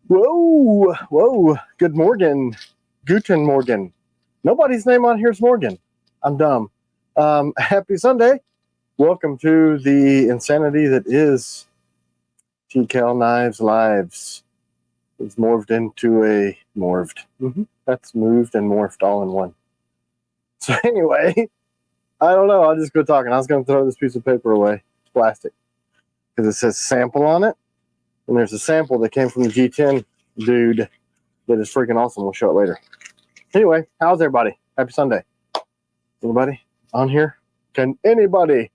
Whoa, whoa. Good morning. Guten Morgen. Nobody's name on here is Morgan. I'm dumb. Happy Sunday. Welcome to the insanity that is T.Kell Knives Lives. It's morphed into a morphed. That's moved and morphed all in one. So anyway, I don't know. I'll just go talking. I was going to throw this piece of paper away. It's plastic. Because it says sample on it. And there's a sample that came from the G10 dude that is freaking awesome. We'll show it later. Anyway, how's everybody? Happy Sunday. Anybody on here? Can anybody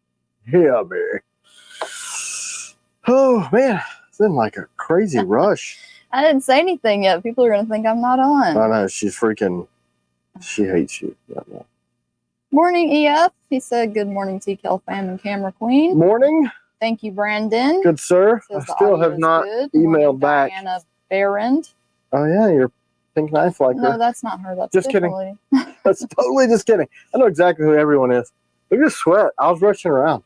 hear me? Oh, man. It's been like a crazy rush. I didn't say anything yet. People are going to think I'm not on. I know. She's freaking... She hates you. Morning, EF. He said, good morning, T.Kell fam and camera queen. Morning. Thank you, Brandon. Good, sir. I still have not emailed back. Diana Barrand. Oh, yeah. You're pink knife like No, her. that's not her. That's just kidding. That's totally just kidding. I know exactly who everyone is. Look at the sweat. I was rushing around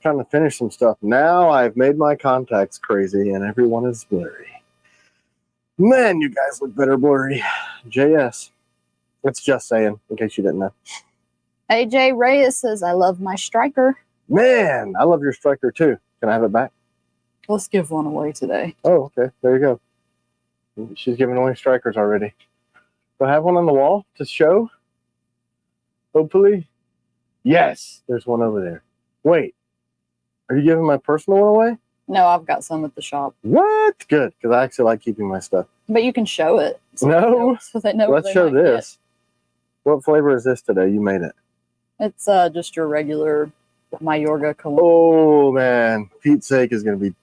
trying to finish some stuff. Now I've made my contacts crazy and everyone is blurry. Man, you guys look better blurry. JS. It's just saying, in case you didn't know. AJ Reyes says, I love my striker. Man, I love your striker too. Can I have it back? Let's give one away today. Oh, okay. There you go. She's giving away strikers already. Do I have one on the wall to show? Hopefully. Yes, there's one over there. Wait, are you giving my personal one away? No, I've got some at the shop. What? Good, because I actually like keeping my stuff. But you can show it. No. So they know. Let's show this. What flavor is this today? You made it. It's just your regular Mayorga cologne. Oh, man. Pete's sake is going to be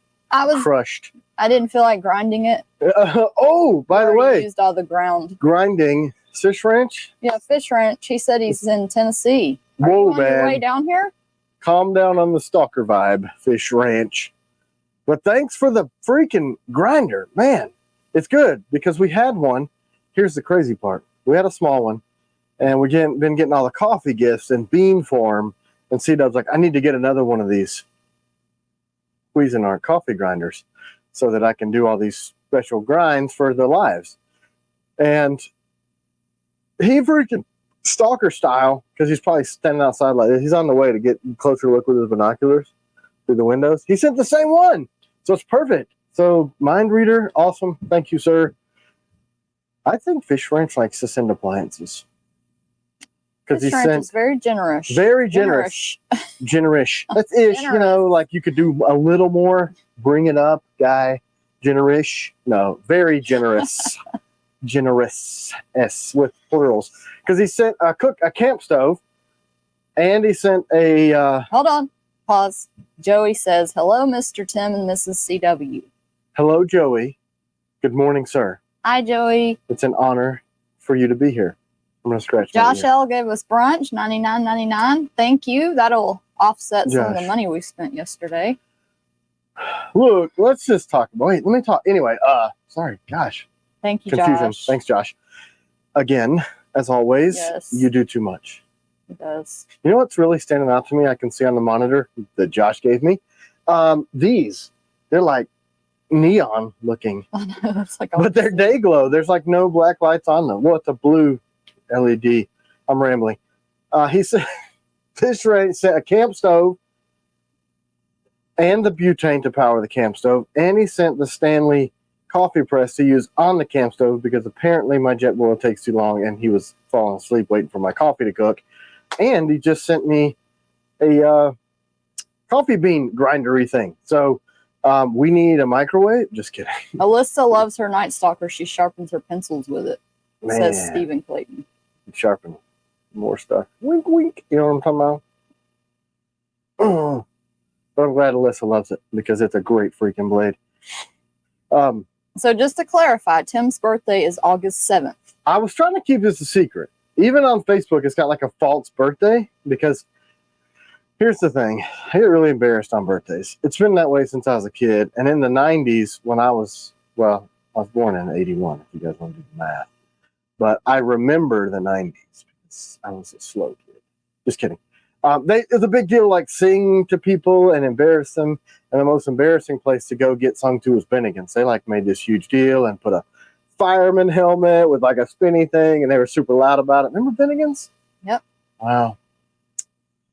crushed. I didn't feel like grinding it. Oh, by the way. Used all the ground. Grinding. Fish Ranch? Yeah, Fish Ranch. He said he's in Tennessee. Whoa, man. Your way down here? Calm down on the stalker vibe, Fish Ranch. But thanks for the freaking grinder. Man, it's good because we had one. Here's the crazy part. We had a small one. And we've been getting all the coffee gifts in bean form. And C-Dub's like, I need to get another one of these squeezing our coffee grinders so that I can do all these special grinds for the lives. And he freaking stalker style, because he's probably standing outside like this. He's on the way to get closer look with his binoculars through the windows. He sent the same one. So it's perfect. So mind reader, awesome. Thank you, sir. I think Fish Ranch likes to send appliances. Fish Ranch is very generous. Very generous. Generous. That's ish, you know, like you could do a little more. Bring it up, guy. Generous. No, very generous. Generous. S with plurals. Because he sent a camp stove. And he sent a... Hold on. Pause. Joey says, hello, Mr. Tim and Mrs. CW. Hello, Joey. Good morning, sir. Hi, Joey. It's an honor for you to be here. I'm going to scratch Josh L. gave us brunch, $99.99. Thank you. That'll offset some of the money we spent yesterday. Look, let's just talk. Wait, let me talk. Anyway, sorry. Gosh. Thank you, Confusion. Josh. Thanks, Josh. Again, as always, you do too much. It does. You know what's really standing out to me? I can see on the monitor that Josh gave me. These, they're like neon looking. I know, it's like but they're day glow. There's like no black lights on them. Well, it's a blue LED. I'm rambling. He said Fish Ranch sent a camp stove and the butane to power the camp stove, and he sent the Stanley coffee press to use on the camp stove because apparently my jet boil takes too long and he was falling asleep waiting for my coffee to cook. And he just sent me a coffee bean grindery thing. So we need a microwave. Just kidding. Alyssa loves her Night Stalker. She sharpens her pencils with it. Says Stephen Clayton. Sharpen more stuff. Wink, wink. You know what I'm talking about? But I'm glad Alyssa loves it because it's a great freaking blade. So just to clarify, Tim's birthday is August 7th. I was trying to keep this a secret. Even on Facebook, it's got like a false birthday because here's the thing. I get really embarrassed on birthdays. It's been that way since I was a kid. And in the 90s, when I was born in 81, if you guys want to do the math. But I remember the 90s because I was a slow kid. Just kidding. It's a big deal, like sing to people and embarrass them. And the most embarrassing place to go get sung to was Bennigan's. They like made this huge deal and put a fireman helmet with like a spinny thing, and they were super loud about it. Remember Bennigan's? Yep. Wow.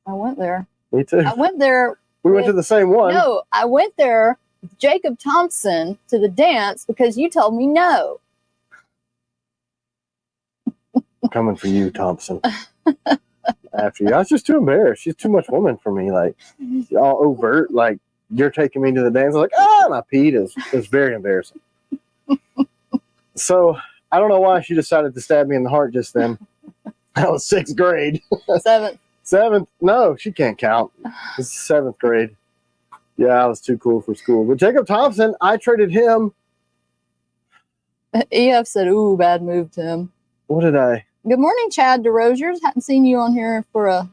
I went there. Me too. I went there. We went to the same one. No, I went there with Jacob Thompson to the dance because you told me no. I'm coming for you, Thompson. After you. I was just too embarrassed. She's too much woman for me. Like, all overt. Like, you're taking me to the dance. I'm like, and I peed. It was very embarrassing. So, I don't know why she decided to stab me in the heart just then. That was 6th grade. 7th. 7th? No, she can't count. It's 7th grade. Yeah, I was too cool for school. But Jacob Thompson, I traded him. EF said, ooh, bad move, Tim. What did I? Good morning, Chad DeRosiers. Hadn't seen you on here for a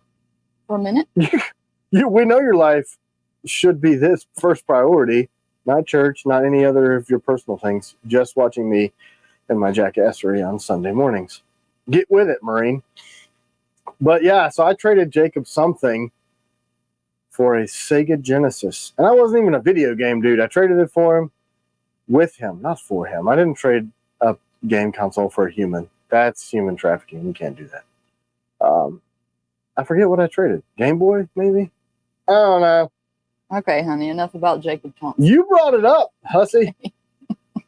minute. We know your life should be this first priority, not church, not any other of your personal things, just watching me and my jackassery on Sunday mornings. Get with it, Marine. But yeah, so I traded Jacob something for a Sega Genesis. And I wasn't even a video game dude. I traded it for him, with him, not for him. I didn't trade a game console for a human. That's human trafficking. You can't do that. I forget what I traded. Game Boy, maybe? I don't know. Okay, honey, enough about Jacob Thompson. You brought it up, hussy.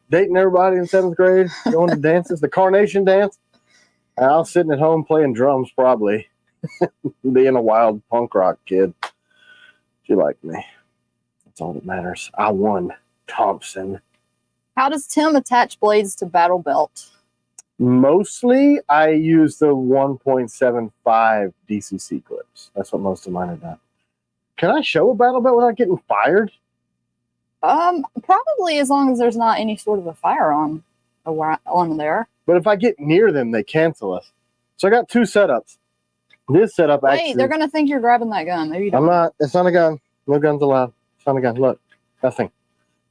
Dating everybody in 7th grade, going to dances, the Carnation dance. And I was sitting at home playing drums, probably. Being a wild punk rock kid. She liked me. That's all that matters. I won, Thompson. How does Tim attach blades to battle belt? Mostly, I use the 1.75 DCC clips. That's what most of mine are done. Can I show a battle belt without getting fired? Probably as long as there's not any sort of a firearm on there. But if I get near them, they cancel us. So I got 2 setups. This setup actually... Wait, they're going to think you're grabbing that gun. Maybe you don't. I'm not. It's not a gun. No guns allowed. It's not a gun. Look. Nothing.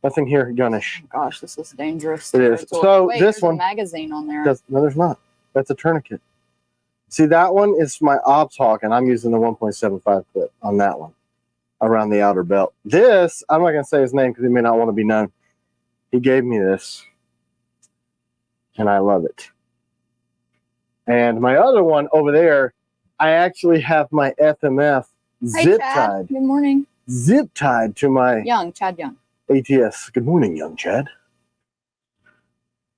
Nothing here gunnish. Gosh, this is dangerous. It is. So wait, this there's one... a magazine on there. No, there's not. That's a tourniquet. See, that one is my Ops Hawk, and I'm using the 1.75 clip on that one around the outer belt. This, I'm not going to say his name because he may not want to be known. He gave me this, and I love it. And my other one over there, I actually have my FMF zip tied. Good morning. Zip tied to my Chad Young. ATS. Good morning, young Chad.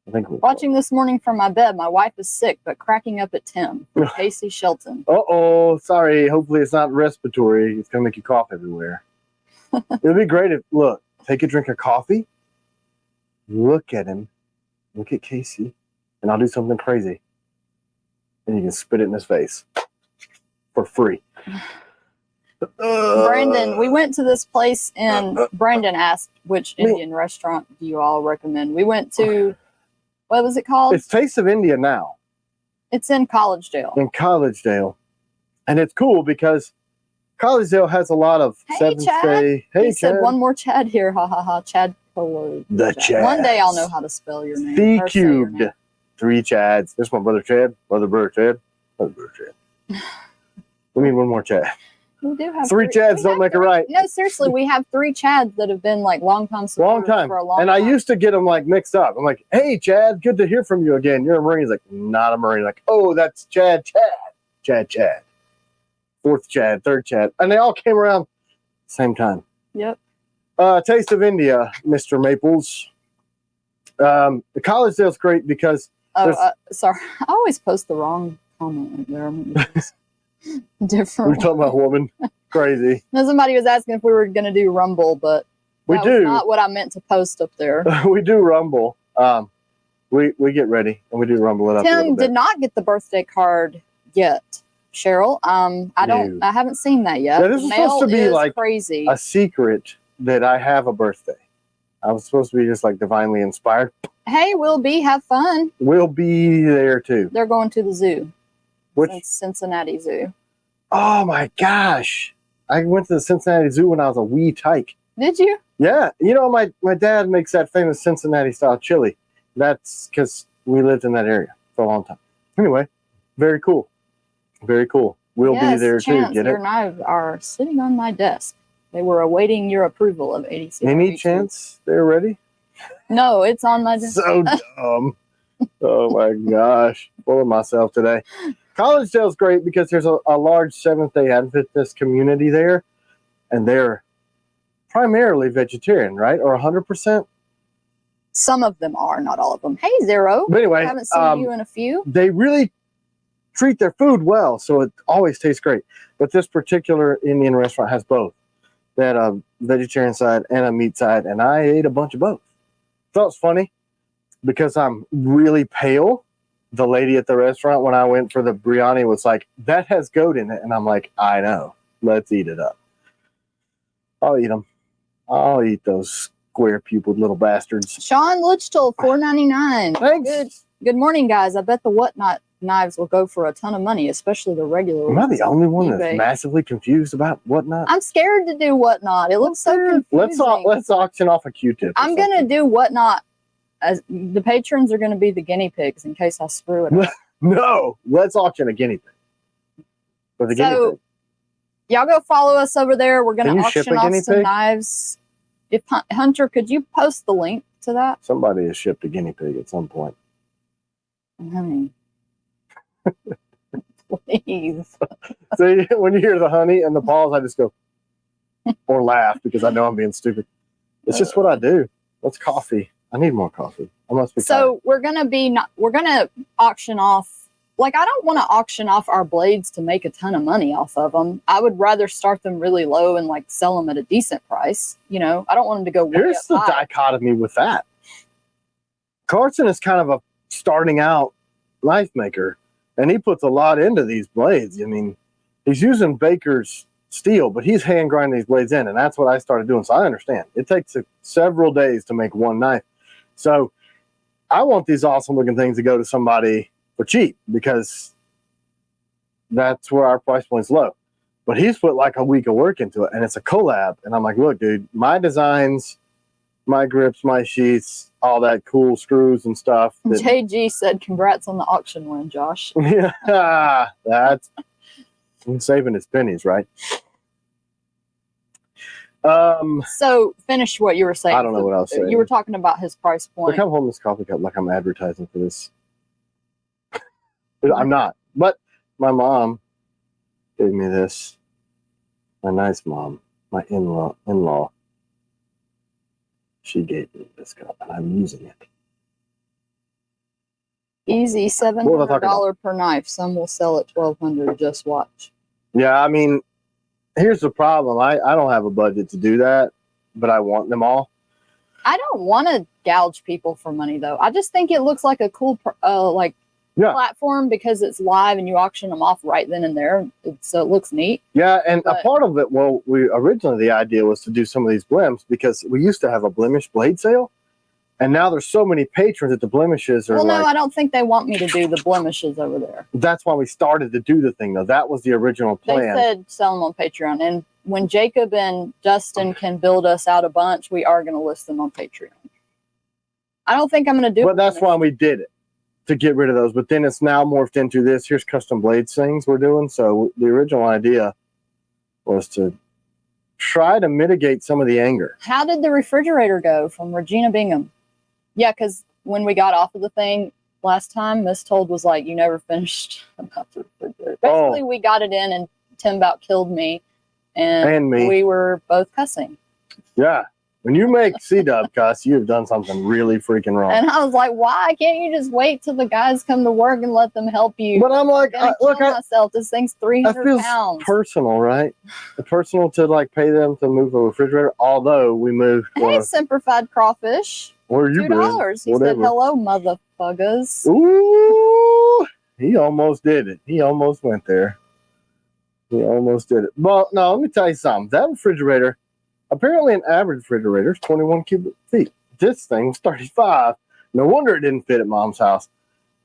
I think Watching this morning from my bed. My wife is sick, but cracking up at Tim. Casey Shelton. Uh-oh. Sorry. Hopefully it's not respiratory. It's going to make you cough everywhere. It'd be great if, look, take a drink of coffee, look at him, look at Casey, and I'll do something crazy. And you can spit it in his face for free. Brandon, we went to this place and Brandon asked which Indian restaurant do you all recommend. We went to, what was it called? It's Taste of India now. It's in Collegedale. In Collegedale. And it's cool because Collegedale has a lot of Seventh Day. Hey, he said one more Chad here. Ha ha ha. Chad Polo. The Chad. One day I'll know how to spell your name. C cubed. 3 Chads. There's my brother Chad. Brother Chad. We need one more Chad. We do have 3 Chads don't make it right. No, seriously, we have 3 Chads that have been like long-time supporters for a long time. And I used to get them like mixed up. I'm like, hey, Chad, good to hear from you again. You're a Marine. He's like, not a Marine. Like, oh, that's Chad. 4th Chad, 3rd Chad. And they all came around same time. Yep. Taste of India, Mr. Maples. The Collegedale's great because... sorry. I always post the wrong comment there. Different. We're talking about woman. Crazy. Now, somebody was asking if we were going to do Rumble, but that was not what I meant to post up there. We do Rumble. We get ready and we do Rumble it up. Tim did not get the birthday card yet. Cheryl, I haven't seen that yet. Yeah, this is supposed to be like crazy. A secret that I have a birthday. I was supposed to be just like divinely inspired. Hey, we'll be, have fun. We'll be there too. They're going to the zoo. Which Cincinnati Zoo. Oh my gosh. I went to the Cincinnati Zoo when I was a wee tyke. Did you? Yeah. You know, my dad makes that famous Cincinnati style chili. That's because we lived in that area for a long time. Anyway, very cool. Very cool. will be there Chance, too. Get their it? knives are sitting on my desk. They were awaiting your approval of ADC. Any chance they're ready? No, it's on my desk. So dumb. Oh my gosh. Full of myself today. Collegedale's great because there's a large Seventh-day Adventist community there, and they're primarily vegetarian, right? Or 100%? Some of them are, not all of them. Hey, Zero. But anyway, I haven't seen you in a few. they really treat their food well, so it always tastes great. But this particular Indian restaurant has both. They had a vegetarian side and a meat side, and I ate a bunch of both. Thought it was funny because I'm really pale. The lady at the restaurant, when I went for the biryani, was like, that has goat in it. And I'm like, I know. Let's eat it up. I'll eat them. I'll eat those square-pupiled little bastards. Sean Litchtel, $4.99. Thanks. Good morning, guys. I bet the Whatnot knives will go for a ton of money, especially the regular Am I ones. the only one that's eBay. massively confused about Whatnot? I'm scared to do Whatnot. It looks so confusing. Let's auction off a Q-tip. I'm going to do Whatnot. As the patrons are going to be the guinea pigs in case I screw it up. No, let's auction a guinea pig. For the guinea pig. Y'all go follow us over there. We're going Can to you ship auction a off guinea some pig? knives. If Hunter, could you post the link to that? Somebody has shipped a guinea pig at some point. Honey. Please. See, when you hear the honey and the pause, I just go or laugh because I know I'm being stupid. It's just what I do. What's coffee? I need more coffee. I must be tired. So we're gonna auction off. Like, I don't want to auction off our blades to make a ton of money off of them. I would rather start them really low and like sell them at a decent price. You know, I don't want them to go way Here's up the high. dichotomy with that. Carson is kind of a starting out knife maker, and he puts a lot into these blades. I mean, he's using Baker's steel, but he's hand grinding these blades in, and that's what I started doing. So I understand. It takes several days to make one knife. So I want these awesome looking things to go to somebody for cheap because that's where our price point's low. But he's put like a week of work into it, and it's a collab. And I'm like, look, dude, my designs, my grips, my sheaths, all that cool screws and stuff. JG said, "Congrats on the auction win, Josh." Yeah, that's I'm saving his pennies, right? So finish what you were saying. I don't know what I was saying. You were talking about his price point. Look, I'm holding this coffee cup like I'm advertising for this. I'm not, but my mom gave me this. My nice mom, my in-law. She gave me this cup, and I'm using it. Easy, $700 per knife. Some will sell at $1,200. Just watch. Yeah, I mean, here's the problem. I don't have a budget to do that, but I want them all. I don't want to gouge people for money, though. I just think it looks like a cool platform because it's live and you auction them off right then and there. So it looks neat. Yeah, and a part of it, well, originally the idea was to do some of these blemishes because we used to have a blemish blade sale, and now there's so many patrons that the blemishes are no, I don't think they want me to do the blemishes over there. That's why we started to do the thing, though. That was the original plan. They said sell them on Patreon, and when Jacob and Justin can build us out a bunch, we are going to list them on Patreon. I don't think I'm going to do it. But that's why we did it, to get rid of those. But then it's now morphed into this. Here's custom blades things we're doing. So the original idea was to try to mitigate some of the anger. How did the refrigerator go from Regina Bingham? Yeah, because when we got off of the thing last time, Miss Told was like, you never finished about the refrigerator. Basically, we got it in, and Tim about killed me, and me. We were both cussing. Yeah. When you make C-Dub cuss, you've done something really freaking wrong. And I was like, why can't you just wait till the guys come to work and let them help you? But I'm like, myself. This thing's 300 pounds. Personal, right? Personal to like pay them to move a refrigerator. Although we moved. Hey, Simplified Crawfish. Where are you $2. He said, hello, motherfuckers. Ooh, he almost did it. He almost went there. He almost did it. Well, no, let me tell you something. That refrigerator, apparently an average refrigerator is 21 cubic feet. This thing's 35. No wonder it didn't fit at Mom's house.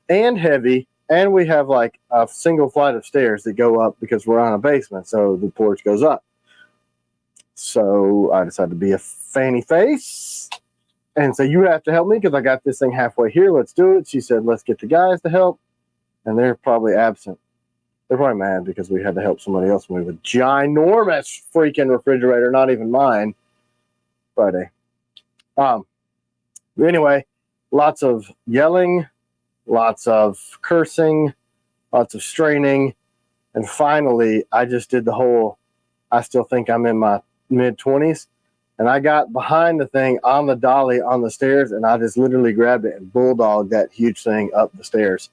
And heavy. And we have like a single flight of stairs that go up because we're on a basement. So the porch goes up. So I decided to be a fanny face and say, you have to help me because I got this thing halfway here. Let's do it. She said, let's get the guys to help. And they're probably absent. They're probably mad because we had to help somebody else move a ginormous freaking refrigerator, not even mine. Friday. Anyway, lots of yelling, lots of cursing, lots of straining, and finally, I just did the whole. I still think I'm in my mid-20s, and I got behind the thing on the dolly on the stairs, and I just literally grabbed it and bulldogged that huge thing up the stairs,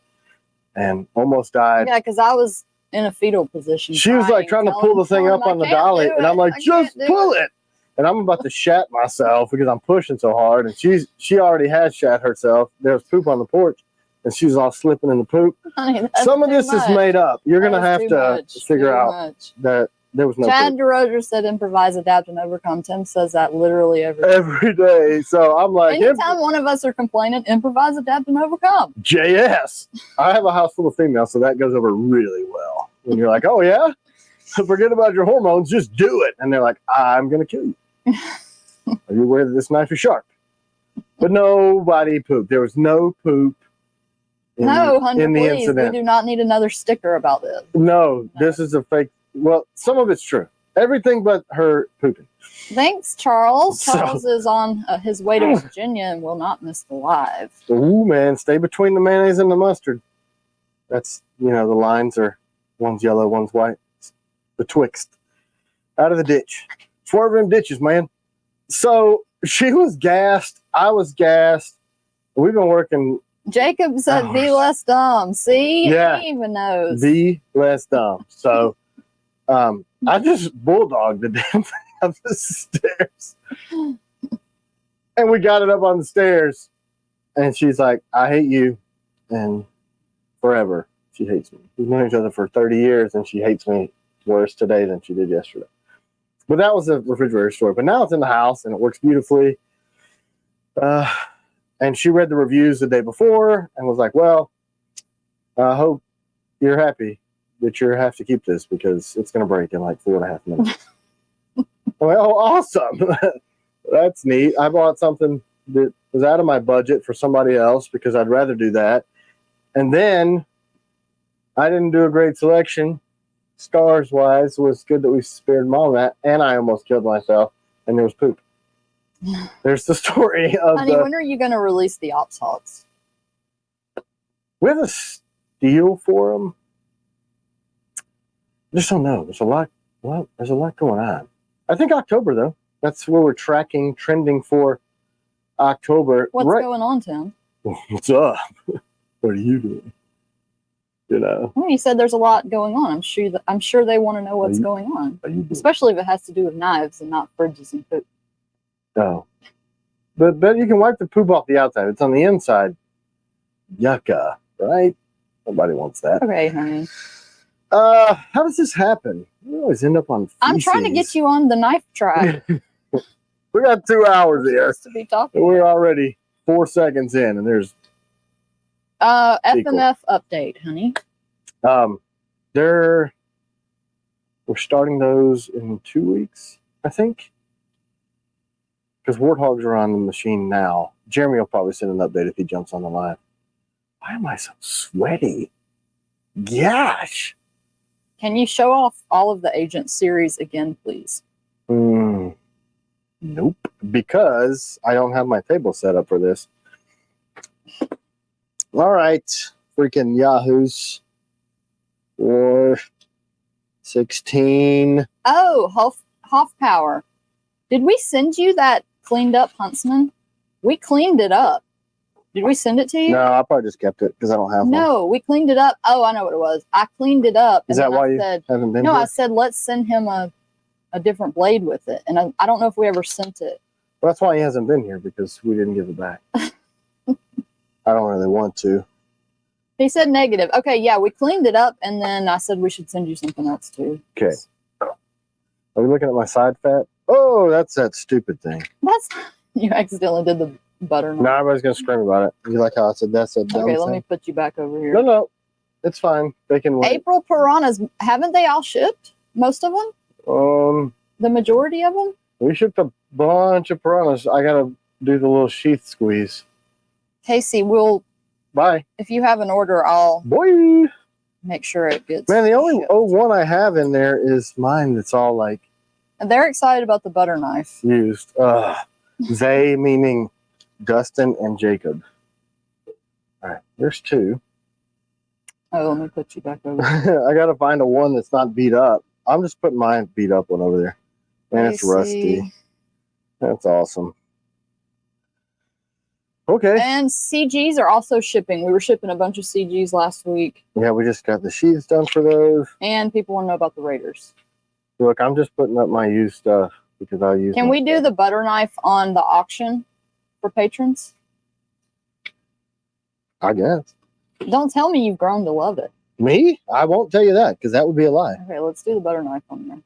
and almost died. Yeah, because I was in a fetal position. She was like trying to pull the thing up on the dolly, and I'm like, just pull it. And I'm about to shat myself because I'm pushing so hard, and she already had shat herself. There was poop on the porch, and she was all slipping in the poop. Honey, Some of this is made up. You're going to have to figure out that there was no Chad poop. DeRoger said improvise, adapt, and overcome. Tim says that literally every day. So I'm like, anytime one of us are complaining, improvise, adapt, and overcome. JS. I have a house full of females, so that goes over really well. When you're like, oh yeah? Forget about your hormones, just do it. And they're like, I'm going to kill you. Are you aware that this knife is sharp? But nobody pooped. There was no poop in the please, incident. We do not need another sticker about this. No, this is a fake. Well, some of it's true. Everything but her pooping. Thanks, Charles. Charles is on his way to Virginia and will not miss the live. Ooh, man, stay between the mayonnaise and the mustard. That's, the lines are, one's yellow, one's white. Betwixt. Out of the ditch. Swerve them ditches, man. So she was gassed. I was gassed. We've been working. Jacob said, be less dumb. See? Yeah. He even knows. Be less dumb. So I just bulldogged the damn thing up the stairs. And we got it up on the stairs. And she's like, I hate you. And forever, she hates me. We've known each other for 30 years, and she hates me worse today than she did yesterday. But that was a refrigerator story. But now it's in the house, and it works beautifully. And she read the reviews the day before and was like, well, I hope you're happy that you have to keep this because it's going to break in like 4.5 minutes. I'm like, oh, awesome. That's neat. I bought something that was out of my budget for somebody else because I'd rather do that. And then I didn't do a great selection. Stars-wise, was good that we spared Mom that, and I almost killed myself, and there was poop. There's the story of Honey, when are you going to release the Ops Hawks? We have a steal for them. I just don't know. There's a lot. Well, there's a lot going on. I think October, though. That's where we're trending for October. What's going on, Tim? What's up? What are you doing? Well, you said there's a lot going on. I'm sure they want to know what's going on, especially if it has to do with knives and not fridges and poop. No, but you can wipe the poop off the outside. It's on the inside. Yucca, right? Nobody wants that. Okay, honey. How does this happen? We always end up on feces. I'm trying to get you on the knife track. We got 2 hours here. To be talking. We're already 4 seconds in, and there's FMF update, honey. We're starting those in 2 weeks, I think. Because warthogs are on the machine now. Jeremy will probably send an update if he jumps on the line. Why am I so sweaty? Gosh. Can you show off all of the Agent series again, please? Nope. Because I don't have my table set up for this. All right. Freaking Yahoos. 416. Oh, Hoff Power. Did we send you that cleaned up Huntsman? We cleaned it up. Did we send it to you? No, I probably just kept it because I don't have one. No, we cleaned it up. Oh, I know what it was. I cleaned it up. Is that why you haven't been here? I said, let's send him a different blade with it. And I don't know if we ever sent it. Well, that's why he hasn't been here, because we didn't give it back. I don't really want to. He said negative. Okay, yeah, we cleaned it up, and then I said we should send you something else, too. Okay. Are we looking at my side fat? Oh, that's that stupid thing. You accidentally did the butter. No, everybody's going to scream about it. You like how I said that's a dumb Okay, thing? let me put you back over here. No, it's fine. They can wait. April piranhas, haven't they all shipped? Most of them? The majority of them? We shipped a bunch of piranhas. I got to do the little sheath squeeze. Casey, Bye. if you have an order, I'll Boy. make sure it gets. Man, the only shipped. one I have in there is mine that's all like And they're excited about the butter knife. used. They meaning Dustin and Jacob. All right, there's 2. Oh, let me put you back over. I gotta find a one that's not beat up. I'm just putting my beat up one over there. Man, it's rusty. That's awesome. Okay. And CGs are also shipping. We were shipping a bunch of CGs last week. Yeah, we just got the sheaths done for those. And people want to know about the Raiders. Look, I'm just putting up my used stuff because I use. Can we do the butter knife on the auction for patrons? I guess. Don't tell me you've grown to love it. Me? I won't tell you that because that would be a lie. Okay, let's do the butter knife on there.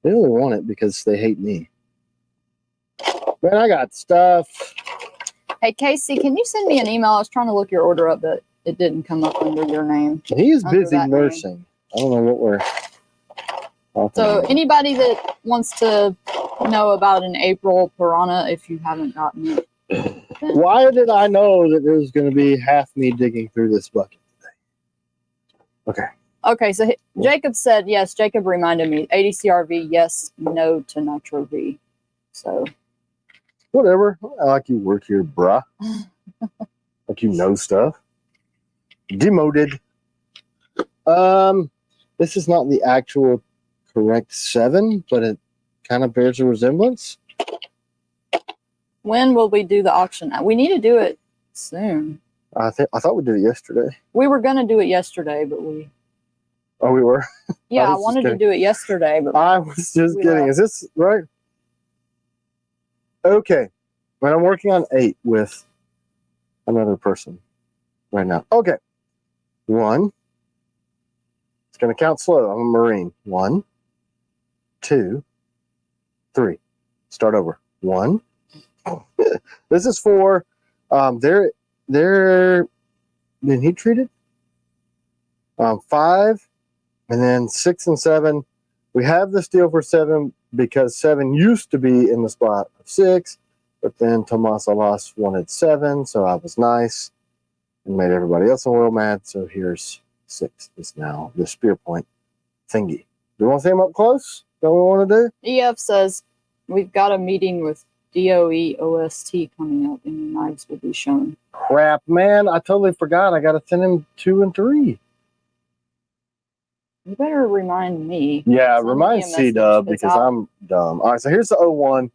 They only want it because they hate me. Man, I got stuff. Hey, Casey, can you send me an email? I was trying to look your order up, but it didn't come up under your name. He's Under busy that nursing. I don't know what we're. So anybody that wants to know about an April piranha, if you haven't gotten it. Why did I know that there was going to be half me digging through this bucket today? Okay. Okay, so Jacob said yes. Jacob reminded me. ADCRV, yes, no to Nitro V. So. Whatever. I like you work here, bruh. Like you know stuff. Demoted. This is not the actual correct 7, but it kind of bears a resemblance. When will we do the auction? We need to do it soon. I thought we did it yesterday. We were gonna do it yesterday, but we. Oh, we were. Yeah, I wanted to do it yesterday, but I was just kidding. Is this right? Okay. But I'm working on 8 with another person right now. Okay. 1. It's going to count slow. I'm a Marine. 1, 2, 3. Start over. 1. This is for they're been heat treated. 5, and then 6 and 7. We have the steel for 7 because 7 used to be in the spot of 6. But then Tomas Alas wanted 7, so I was nice and made everybody else in the world mad. So here's 6 is now the spear point thingy. Do you want to see him up close? Is that what we want to do? EF says we've got a meeting with DOE OST coming up and your knives will be shown. Crap, man. I totally forgot. I got to send him 2 and 3. You better remind me. Yeah, Send remind me a C-Dub message, because I'm dumb. All right, so here's the 01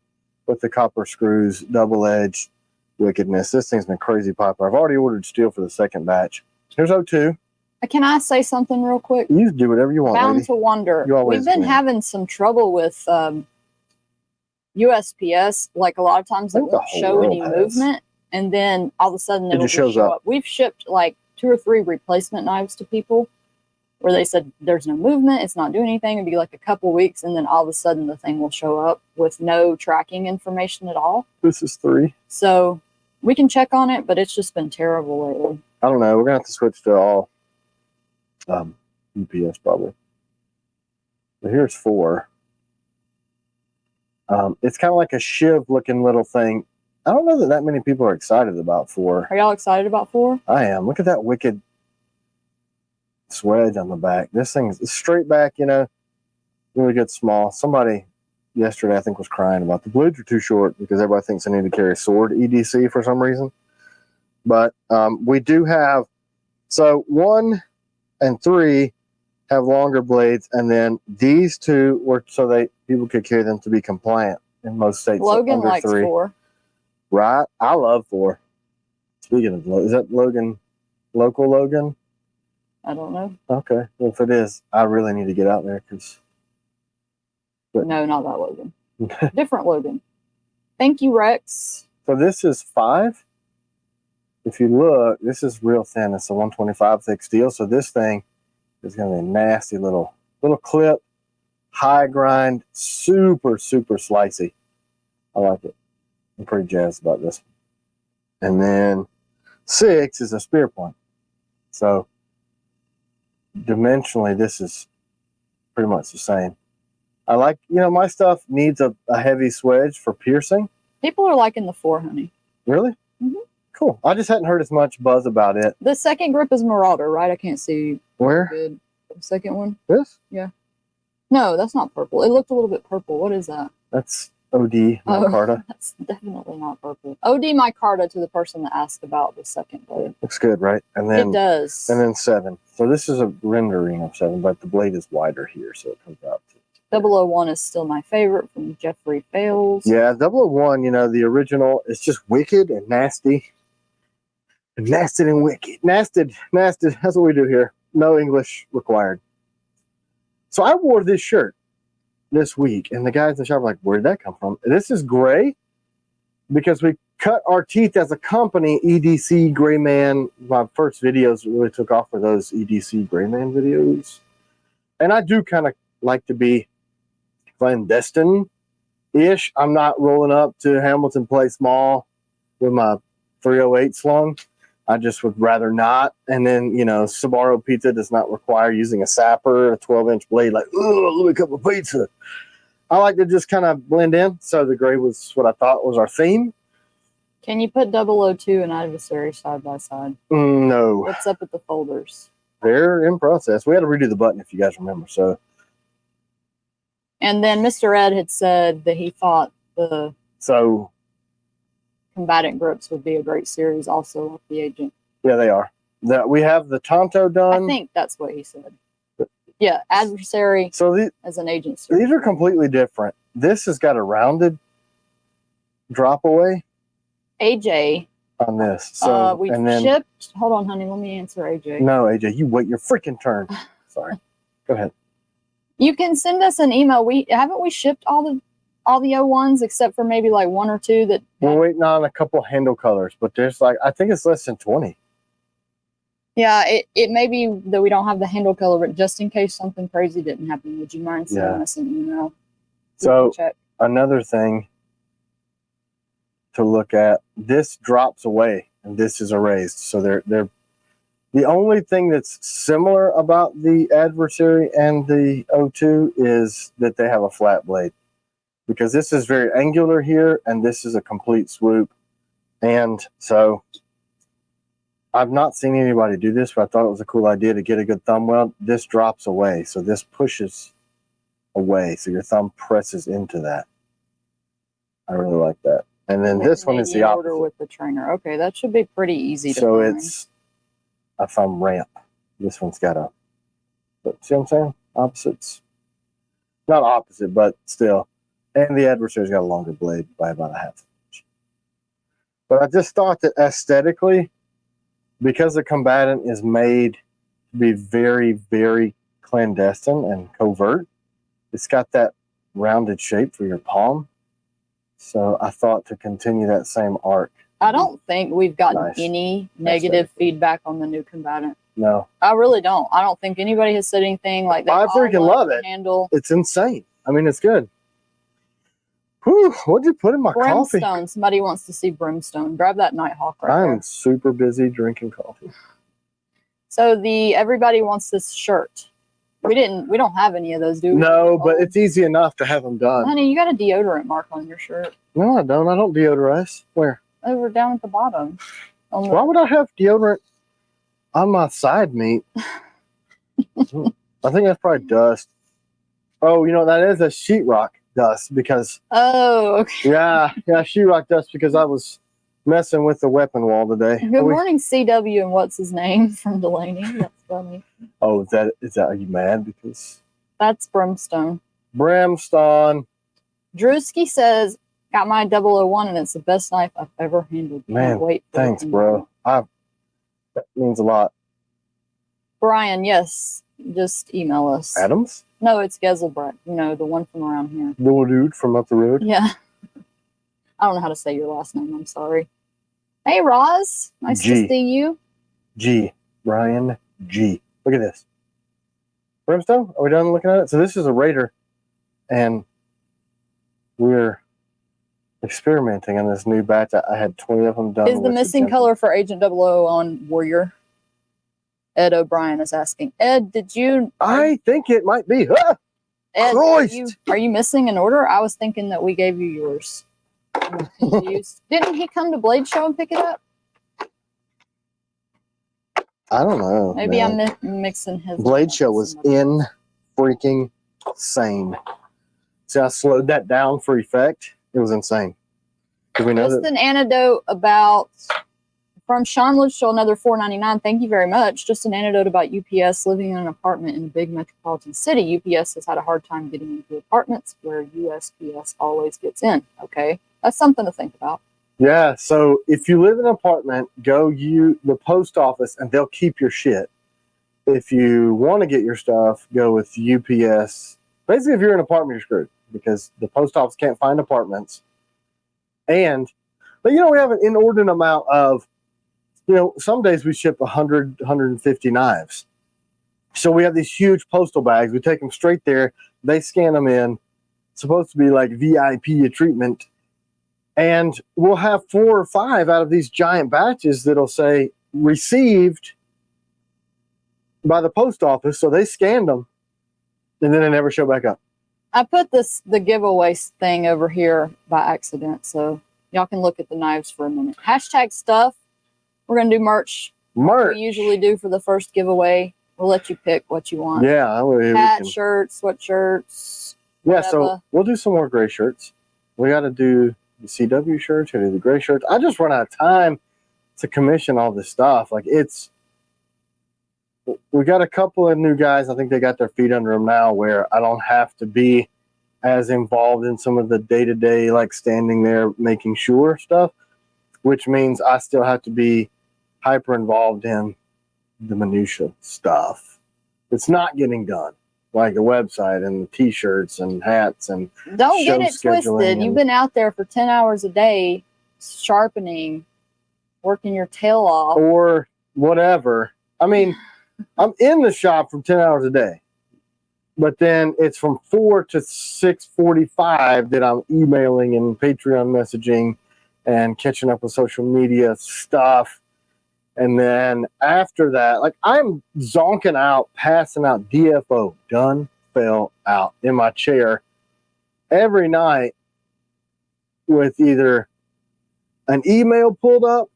with the copper screws, double-edged wickedness. This thing's been crazy popular. I've already ordered steel for the second batch. Here's 02. Can I say something real quick? You do whatever you want, Bound lady. to wonder. You always We've been win. having some trouble with USPS. Like a lot of times I it think the won't whole show world any has. movement, and then all of a sudden it'll just just shows show up. up. We've shipped like 2 or 3 replacement knives to people where they said there's no movement, it's not doing anything. It'd be like a couple weeks, and then all of a sudden the thing will show up with no tracking information at all. This is 3. So we can check on it, but it's just been terrible lately. I don't know. We're going to have to switch to all UPS probably. But here's 4. It's kind of like a shiv-looking little thing. I don't know that many people are excited about 4. Are y'all excited about 4? I am. Look at that wicked swedge on the back. This thing's straight back, you know, really good small. Somebody yesterday, I think, was crying about the blades are too short because everybody thinks I need to carry a sword EDC for some reason. But we do have, so 1 and 3 have longer blades, and then these 2 were so they people could carry them to be compliant in most states. Logan under likes 3. 4. Right? I love 4. Speaking of, is that Logan, local Logan? I don't know. Okay. Well, if it is, I really need to get out there because. No, not that Logan. Different Logan. Thank you, Rex. So this is 5. If you look, this is real thin. It's a 125 thick steel. So this thing is going to be a nasty little clip, high grind, super, super slicey. I like it. I'm pretty jazzed about this one. And then 6 is a spear point. So dimensionally, this is pretty much the same. I like, my stuff needs a heavy swedge for piercing. People are liking the 4, honey. Really? Mm-hmm. Cool. I just hadn't heard as much buzz about it. The second grip is Marauder, right? I can't see. Where? Good. The second one. This? No, that's not purple. It looked a little bit purple. What is that? That's OD micarta. That's definitely not purple. OD micarta to the person that asked about the second blade. Looks good, right? And then It does. And then 7. So this is a rendering of 7, but the blade is wider here, so it comes out to 001 is still my favorite from Jeffrey Fails. Yeah, 001, the original is just wicked and nasty. Nasty and wicked. Nasty. That's what we do here. No English required. So I wore this shirt this week, and the guys in the shop were like, where did that come from? This is gray because we cut our teeth as a company, EDC Gray Man. My first videos really took off for those EDC Gray Man videos. And I do kind of like to be clandestine-ish. I'm not rolling up to Hamilton Place Mall with my 308 slung. I just would rather not. And then, Sbarro pizza does not require using a sapper, a 12-inch blade, like, oh, let me cut my pizza. I like to just kind of blend in. So the gray was what I thought was our theme. Can you put 002 and Adversary side by side? No. What's up with the folders? They're in process. We had to redo the button, if you guys remember. So. And then Mr. Ed had said that he thought the Combatant grips would be a great series also like the Agent. Yeah, they are. We have the Tonto done. I think that's what he said. Yeah, Adversary as an Agent series. These are completely different. This has got a rounded drop away. AJ. On this. So we shipped. Hold on, honey. Let me answer AJ. No, AJ, you wait your freaking turn. Sorry. Go ahead. You can send us an email. Haven't we shipped all the 01s except for maybe like 1 or 2 that we're waiting on a couple handle colors, but there's I think it's less than 20. Yeah, it may be that we don't have the handle color, but just in case something crazy didn't happen, would you mind sending us an email? So another thing to look at, this drops away and this is erased. So they're the only thing that's similar about the Adversary and the 02 is that they have a flat blade, because this is very angular here and this is a complete swoop. And so I've not seen anybody do this, but I thought it was a cool idea to get a good thumb weld. This drops away, so this pushes away, so your thumb presses into that. I really like that. And then this one is the opposite. Order with the trainer. Okay, that should be pretty easy to so find. It's a thumb ramp. This one's got a, see what I'm saying? Opposites. Not opposite, but still. And the Adversary's got a longer blade by about a half inch. But I just thought that aesthetically, because the Combatant is made to be very, very clandestine and covert, it's got that rounded shape for your palm. So I thought to continue that same arc. I don't think we've gotten any negative feedback on the new Combatant. No. I really don't. I don't think anybody has said anything like that. I freaking love it. Handle. It's insane. I mean, it's good. Whew, what'd you put in my coffee? Brimstone. Somebody wants to see Brimstone. Grab that Nighthawk right there. I'm super busy drinking coffee. So everybody wants this shirt. We don't have any of those, do we? No, but it's easy enough to have them done. Honey, you got a deodorant mark on your shirt. No, I don't. I don't deodorize. Where? Over down at the bottom. Why would I have deodorant on my side meat? I think that's probably dust. Oh, that is a sheetrock dust because. Oh, okay. Yeah, sheetrock dust because I was messing with the weapon wall today. Good morning, CW, and what's his name from Delaney? That's funny. Oh, is that? Are you mad because? That's Brimstone. Brimstone. Drewski says, "Got my 001, and it's the best knife I've ever handled." Man, thanks, bro. That means a lot. Brian, yes, just email us. Adams? No, it's Geselbrecht. The one from around here. The little dude from up the road? Yeah. I don't know how to say your last name. I'm sorry. Hey, Roz. Nice to see you. G. Brian G. Look at this. Brimstone, are we done looking at it? So this is a Raider, and we're experimenting on this new batch. I had 20 of them done. Is the missing color for Agent 00 on Warrior? Ed O'Brien is asking. Ed, did you... I think it might be. Ah! Ed, are you missing an order? I was thinking that we gave you yours. I'm confused. Didn't he come to Blade Show and pick it up? I don't know. Maybe man. I'm mixing his. Blade Show was in freaking insane. See, I slowed that down for effect. It was insane. We know Just that an anecdote about from Sean Litchell, another $4.99. Thank you very much. Just an anecdote about UPS living in an apartment in a big metropolitan city. UPS has had a hard time getting into apartments where USPS always gets in. Okay, that's something to think about. Yeah, so if you live in an apartment, go the post office and they'll keep your shit. If you want to get your stuff, go with UPS. Basically, if you're in an apartment, you're screwed because the post office can't find apartments. But we have an inordinate amount of, some days we ship 100, 150 knives. So we have these huge postal bags. We take them straight there. They scan them in. It's supposed to be like VIP treatment. And we'll have 4 or 5 out of these giant batches that'll say received by the post office. So they scanned them and then they never show back up. I put the giveaway thing over here by accident. So y'all can look at the knives for a minute. Hashtag stuff. We're going to do merch. Merch. We usually do for the first giveaway. We'll let you pick what you want. Yeah. Hat, shirts, sweatshirts. Yeah, whatever. so we'll do some more gray shirts. We got to do the CW shirts, we got to do the gray shirts. I just run out of time to commission all this stuff. Like we got a couple of new guys. I think they got their feet under them now where I don't have to be as involved in some of the day-to-day, like standing there making sure stuff, which means I still have to be hyper involved in the minutia stuff. It's not getting done, like the website and the t-shirts and hats and don't get it twisted. You've been out there for 10 hours a day, sharpening, working your tail off. Or whatever. I mean, I'm in the shop for 10 hours a day. But then it's from 4 to 6:45 that I'm emailing and Patreon messaging and catching up with social media stuff. And then after that, like I'm zonking out, passing out DFO, done, fell out in my chair every night with either an email pulled up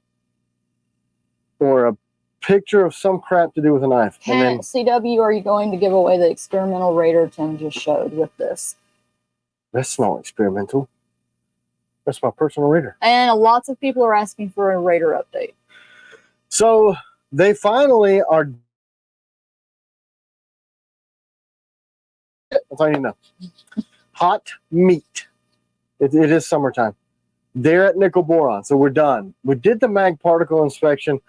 or a picture of some crap to do with a knife. And then, CW, are you going to give away the experimental Raider Tim just showed with this? that's not experimental. That's my personal Raider. And lots of people are asking for a Raider update. So they finally are. That's all you need to know. Hot meat. It is summertime. They're at nickel boron, so we're done. We did the mag particle inspection.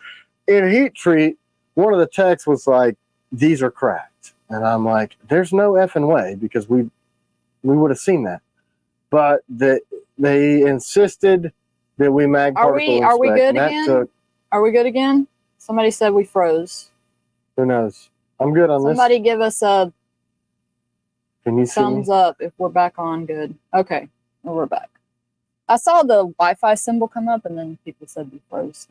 In heat treat, one of the techs was like, "These are cracked," and I'm like, "There's no effing way," because we would have seen that. But they insisted that we mag particle. Are we good again? Are we good again? Somebody said we froze. Who knows? I'm good on this. Somebody give us a Can you see thumbs me? up if we're back on good. Okay, we're back. I saw the Wi-Fi symbol come up, and then people said we froze.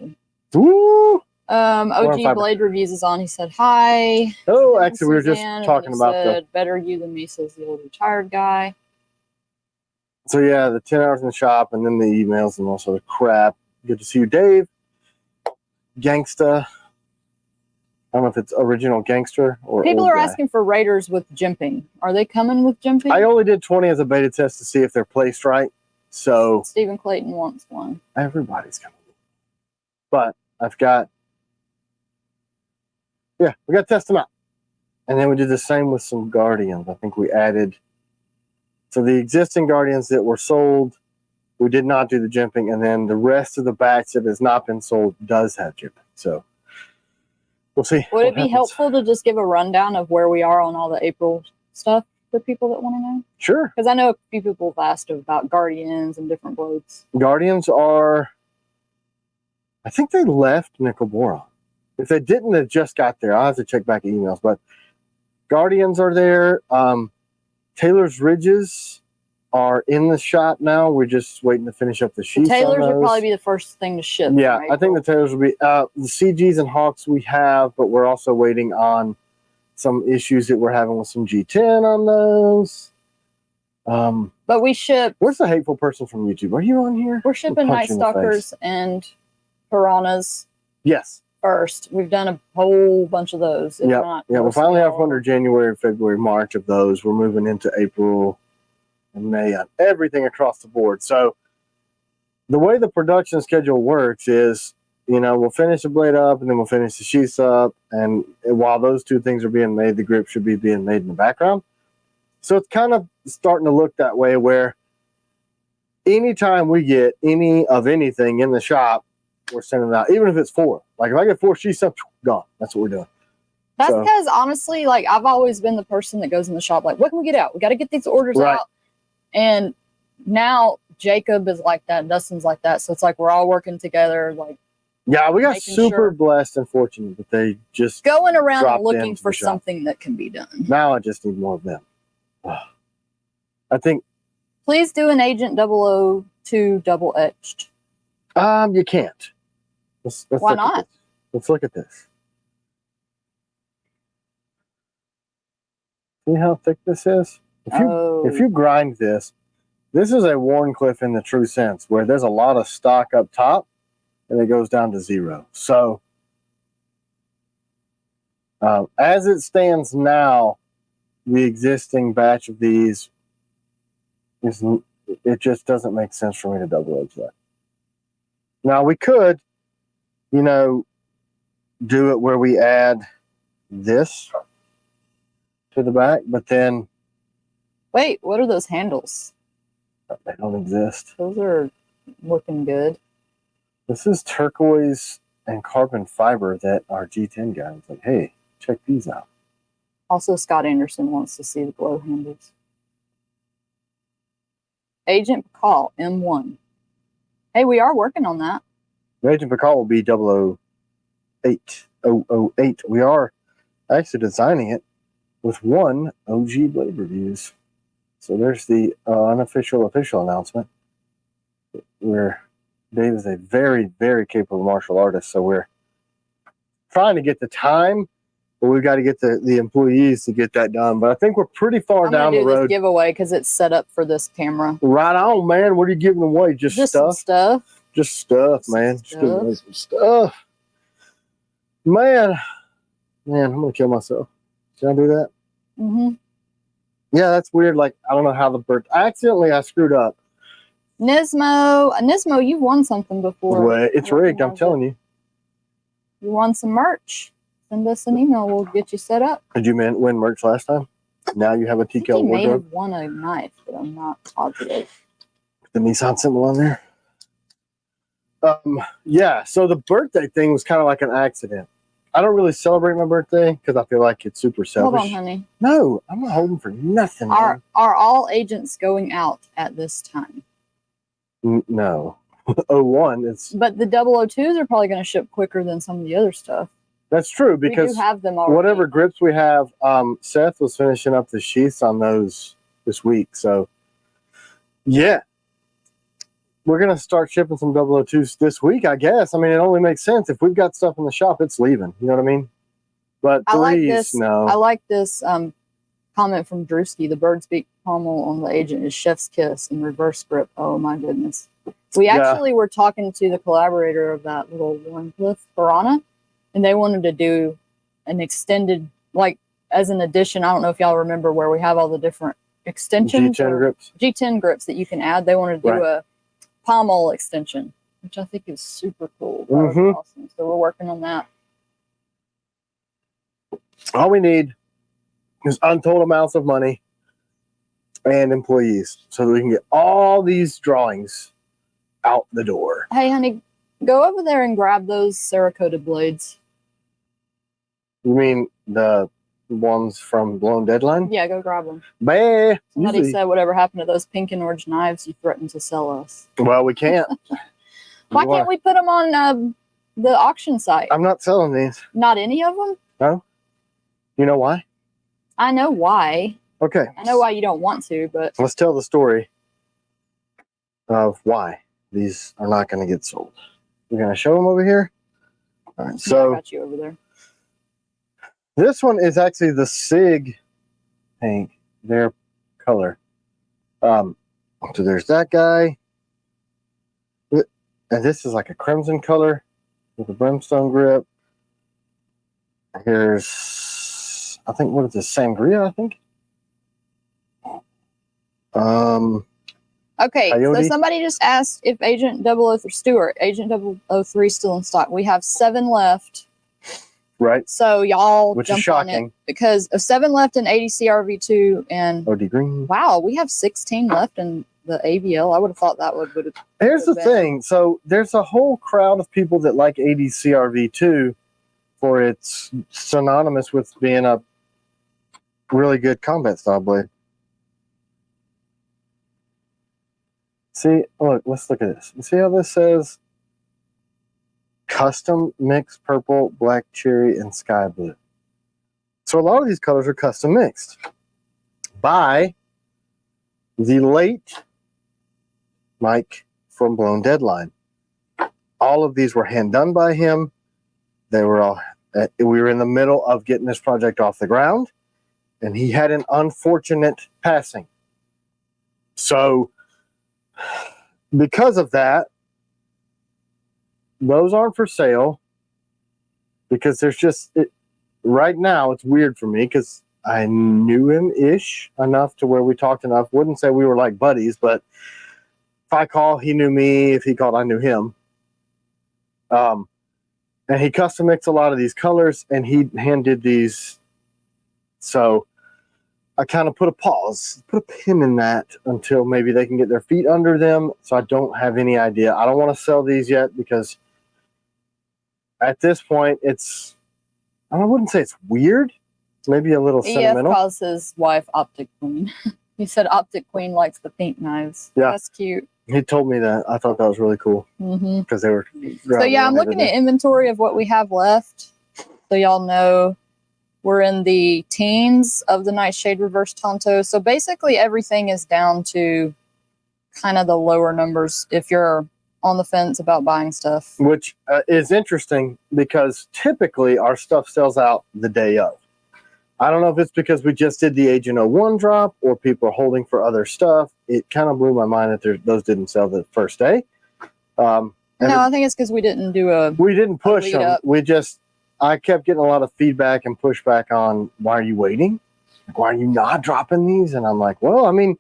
Woo! OG Blade Reviews is on. He said hi. Oh, actually, we were just Suzanne, talking about said, better you than me, says the old retired guy. So yeah, the 10 hours in the shop, and then the emails and also the crap. Good to see you, Dave. Gangsta. I don't know if it's original gangster or people old are guy. asking for Raiders with jimping. Are they coming with jimping? I only did 20 as a beta test to see if they're placed right. So Stephen Clayton wants one. everybody's coming. But I've got, we got to test them out. And then we did the same with some Guardians. I think we added, so the existing Guardians that were sold, we did not do the jimping. And then the rest of the batch that has not been sold does have jimping. So we'll see. Would it be helpful to just give a rundown of where we are on all the April stuff for people that want to know? Sure. Because I know a few people have asked about Guardians and different blades. Guardians are, I think they left nickel boron. If they didn't, they just got there. I'll have to check back emails. But Guardians are there. Taylor's Ridges are in the shop now. We're just waiting to finish up the sheets. The Taylors on would those. probably be the first thing to ship. Yeah, I think the Taylors will be. The CGs and Hawks we have, but we're also waiting on some issues that we're having with some G10 on those. But we ship. Where's the hateful person from YouTube? Are you on here? We're shipping Night Stalkers and Piranhas. Yes. 1st. We've done a whole bunch of those. If Yeah, not, yeah. We'll most of finally have all. one under January, February, March of those. We're moving into April and May on everything across the board. So the way the production schedule works is, we'll finish the blade up and then we'll finish the sheaths up. And while those two things are being made, the grip should be being made in the background. So it's kind of starting to look that way where anytime we get any of anything in the shop, we're sending it out, even if it's 4. Like if I get 4 sheaths up, gone. That's what we're doing. That's So- because honestly, like I've always been the person that goes in the shop like, what can we get out? We got to get these orders Right. out. And now Jacob is like that, and Dustin's like that. So it's like we're all working together, like Yeah, we got Making super sure. blessed and fortunate that they just going around and dropped looking into for the shop. something that can be done. Now I just need more of them. I think Please do an Agent 002 double etched. you can't. Let's Why look at not? this. Let's look at this. See how thick this is? If you grind this, this is a Warncliffe in the true sense, where there's a lot of stock up top and it goes down to 0. So as it stands now, the existing batch of these it just doesn't make sense for me to double edge that. Now we could, do it where we add this to the back, but then Wait, what are those handles? they don't exist. Those are looking good. This is turquoise and carbon fiber that our G10 guy was like, hey, check these out. Also, Scott Anderson wants to see the glow handles. Agent Pakal, M1. Hey, we are working on that. Agent Pakal will be 008. 008. We are actually designing it with 1 OG Blade Reviews. So there's the unofficial official announcement. Dave is a very, very capable martial artist, so we're trying to get the time, but we've got to get the employees to get that done. But I think we're pretty far I'm down gonna the do this road. giveaway because it's set up for this camera. Right on, man. What are you giving away? Just Some stuff? stuff. Just stuff, man. Just Stuff. giving away some stuff. Man, I'm going to kill myself. Can I do that? Mm-hmm. Yeah, that's weird. Like, I don't know how I screwed up. Nismo, you've won something before. Well, it's rigged, I'm telling you. You won some merch. Send us an email. We'll get you set up. Did you win merch last time? Now you have a I think T.Kell he may wardrobe. have won a knife, but I'm not positive. The Nissan symbol on there. Yeah, so the birthday thing was kind of like an accident. I don't really celebrate my birthday because I feel like it's super selfish. Hold on, honey. No, I'm not holding for nothing. Are all agents going out at this time? No. 01 is But the 002s are probably going to ship quicker than some of the other stuff. that's true We because do have them already. whatever grips we have, Seth was finishing up the sheaths on those this week. So yeah. We're going to start shipping some 002s this week, I guess. I mean, it only makes sense. If we've got stuff in the shop, it's leaving. You know what I mean? But I like threes, this. no. I like this comment from Drewski. The bird's beak pommel on the agent is chef's kiss in reverse grip. Oh my goodness. We Yeah. actually were talking to the collaborator of that little Warncliffe Piranha, and they wanted to do an extended, like as an addition. I don't know if y'all remember where we have all the different extensions. G10 or grips. G10 grips that you can add. They wanted to do Right. a pommel extension, which I think is super cool. That would be awesome. So we're working on that. All we need is untold amounts of money and employees so that we can get all these drawings out the door. Hey, honey, go over there and grab those Cerakoted blades. You mean the ones from Blown Deadline? Yeah, go grab them. Bah, Somebody usually- said whatever happened to those pink and orange knives you threatened to sell us. Well, we can't. Why can't we put them on the auction site? I'm not selling these. Not any of them? No? You know why? I know why. Okay. I know why you don't want to, but Let's tell the story of why these are not going to get sold. We're going to show them over here. All right. I So got you over there. this one is actually the SIG pink, their color. So there's that guy. And this is like a crimson color with a brimstone grip. Here's, I think, what is this? Sangria, I think. Okay, so Coyote? somebody just asked if Agent 003 Stewart, Agent 003 still in stock. We have 7 left. Right. So y'all Which jump is on it shocking. because of 7 left in 80 CRV2 and OD Green. wow, we have 16 left in the AVL. I would have thought that would have. Here's the been. thing. So there's a whole crowd of people that like 80 CRV2 for its synonymous with being a really good combat style blade. See, look, let's look at this. You see how this says custom mixed purple, black cherry, and sky blue. So a lot of these colors are custom mixed by the late Mike from Blown Deadline. All of these were hand done by him. They were all, we were in the middle of getting this project off the ground, and he had an unfortunate passing. So because of that, those aren't for sale because there's just, right now it's weird for me because I knew him-ish enough to where we talked enough. Wouldn't say we were like buddies, but if I call, he knew me. If he called, I knew him. And he custom mixed a lot of these colors, and he hand did these. So I kind of put a pause, put a pin in that until maybe they can get their feet under them. So I don't have any idea. I don't want to sell these yet because at this point, I wouldn't say it's weird. Maybe a little sentimental. calls his wife Optic Queen. He said Optic Queen likes the pink knives. Yeah. That's cute. He told me that. I thought that was really cool because they were. So yeah, I'm looking at inventory of what we have left. So y'all know we're in the teens of the Nightshade Reverse Tonto. So basically everything is down to kind of the lower numbers if you're on the fence about buying stuff. Which is interesting because typically our stuff sells out the day of. I don't know if it's because we just did the Agent 01 drop or people are holding for other stuff. It kind of blew my mind that those didn't sell the first day. No, I think it's because we didn't do we didn't push them. up. I kept getting a lot of feedback and pushback on why are you waiting? Why are you not dropping these? And I'm like, well, I mean,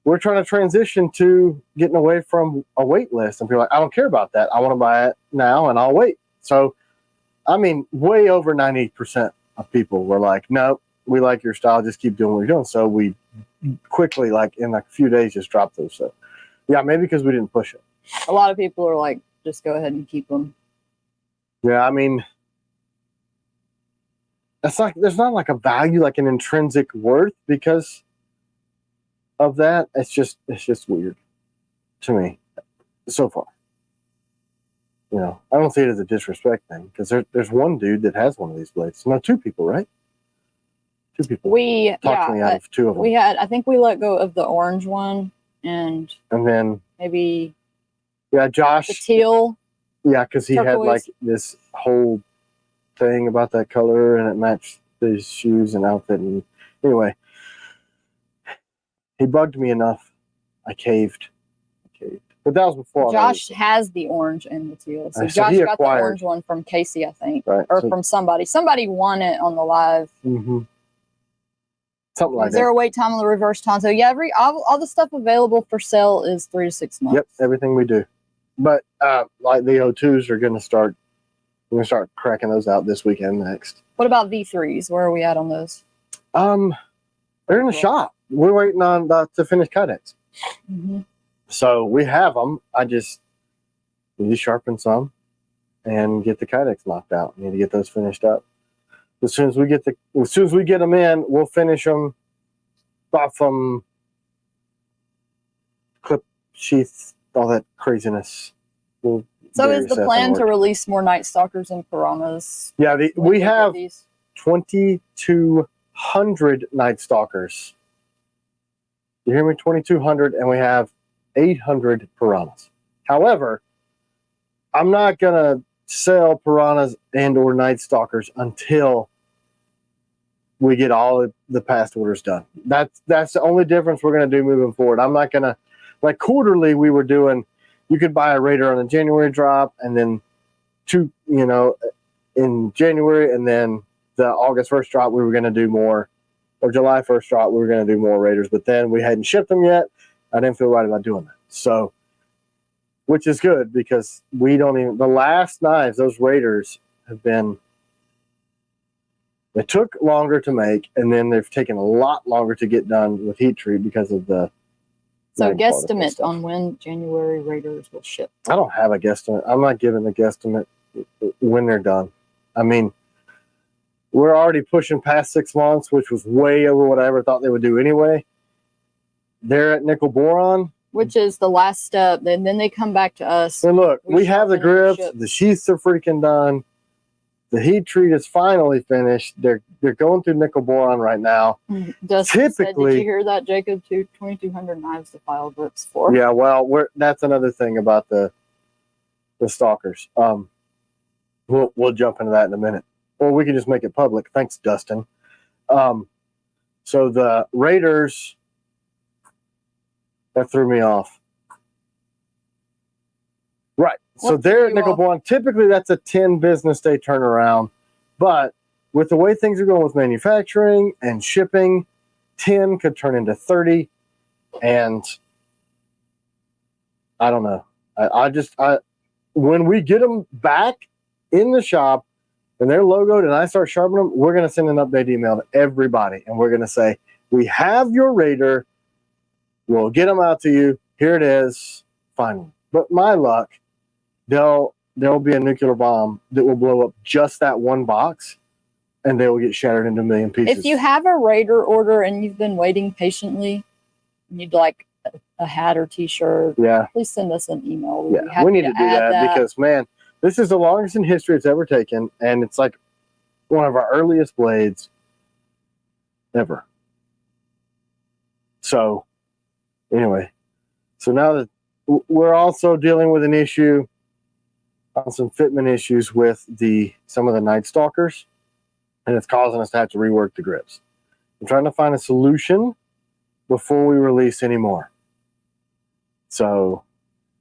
we're trying to transition to getting away from a wait list. And people are like, I don't care about that. I want to buy it now and I'll wait. So, I mean, way over 90% of people were like, no, we like your style. Just keep doing what you're doing. So we quickly, like in a few days, just dropped those. So yeah, maybe because we didn't push it. A lot of people are like, just go ahead and keep them. Yeah, I mean, there's not like a value, like an intrinsic worth because of that. It's just weird to me so far. You know, I don't see it as a disrespect thing because there's one dude that has one of these blades. No, 2 people, right? 2 people. We talked me out of 2 of them. I think we let go of the orange one and then maybe Josh. the teal. Yeah, because he had turquoise. like this whole thing about that color and it matched his shoes and outfit. And anyway, he bugged me enough. I caved. But that was before. Josh has the orange and the teal. So So Josh he got the acquired- orange one from Casey, I think, Right. or from somebody. Somebody won it on the live. Mm-hmm. Something like Is there a wait time on the reverse Tonto? Yeah, all the stuff available for sale is 3 to 6 months. Yep, everything we do. But like the O2s are going to start. We're going to start cracking those out this weekend next. What about V3s? Where are we at on those? They're in the shop. We're waiting on to finish Kydex. Mm-hmm. So we have them. I just need to sharpen some and get the Kydex knocked out. Need to get those finished up. As soon as we get them in, we'll finish them off them, clip sheath, all that craziness. So is the plan to release more Night Stalkers and Piranhas? Yeah, we have these? 2,200 Night Stalkers. You hear me? 2,200, and we have 800 Piranhas. However, I'm not going to sell Piranhas and or Night Stalkers until we get all of the past orders done. That's the only difference we're going to do moving forward. I'm not going to, like quarterly we were doing, you could buy a Raider on the January drop and then in January, and then the August 1st drop, we were going to do more, or July 1st drop, we were going to do more Raiders, but then we hadn't shipped them yet. I didn't feel right about doing that. So, which is good because we don't even, the last knives, those Raiders have been, they took longer to make, and then they've taken a lot longer to get done with heat treat because of the. So guesstimate on when January Raiders will ship. I don't have a guesstimate. I'm not giving a guesstimate when they're done. I mean, we're already pushing past 6 months, which was way over what I ever thought they would do anyway. They're at nickel boron, which is the last step. Then they come back to us. And look, we have the grips. The sheaths are freaking done. The heat treat is finally finished. They're going through nickel boron right now. Dustin said, did you hear that, Jacob? 2,200 knives to file grips for. Yeah, well, that's another thing about the stalkers. We'll jump into that in a minute, or we can just make it public. Thanks, Dustin. So the Raiders, that threw me off. Right. So they're at nickel boron. Typically, that's a 10 business day turnaround. But with the way things are going with manufacturing and shipping, 10 could turn into 30. And I don't know. I when we get them back in the shop and they're logoed and I start sharpening them, we're going to send an update email to everybody. And we're going to say, we have your Raider. We'll get them out to you. Here it is. Fine. But my luck, there'll be a nuclear bomb that will blow up just that one box, and they will get shattered into a million pieces. If you have a Raider order and you've been waiting patiently, and you'd like a hat or T-shirt, please send us an email. We need to do that because, man, this is the longest in history it's ever taken, and it's like one of our earliest blades ever. So, anyway, so now that we're also dealing with an issue on some fitment issues with some of the Night Stalkers, and it's causing us to have to rework the grips. I'm trying to find a solution before we release any more. So,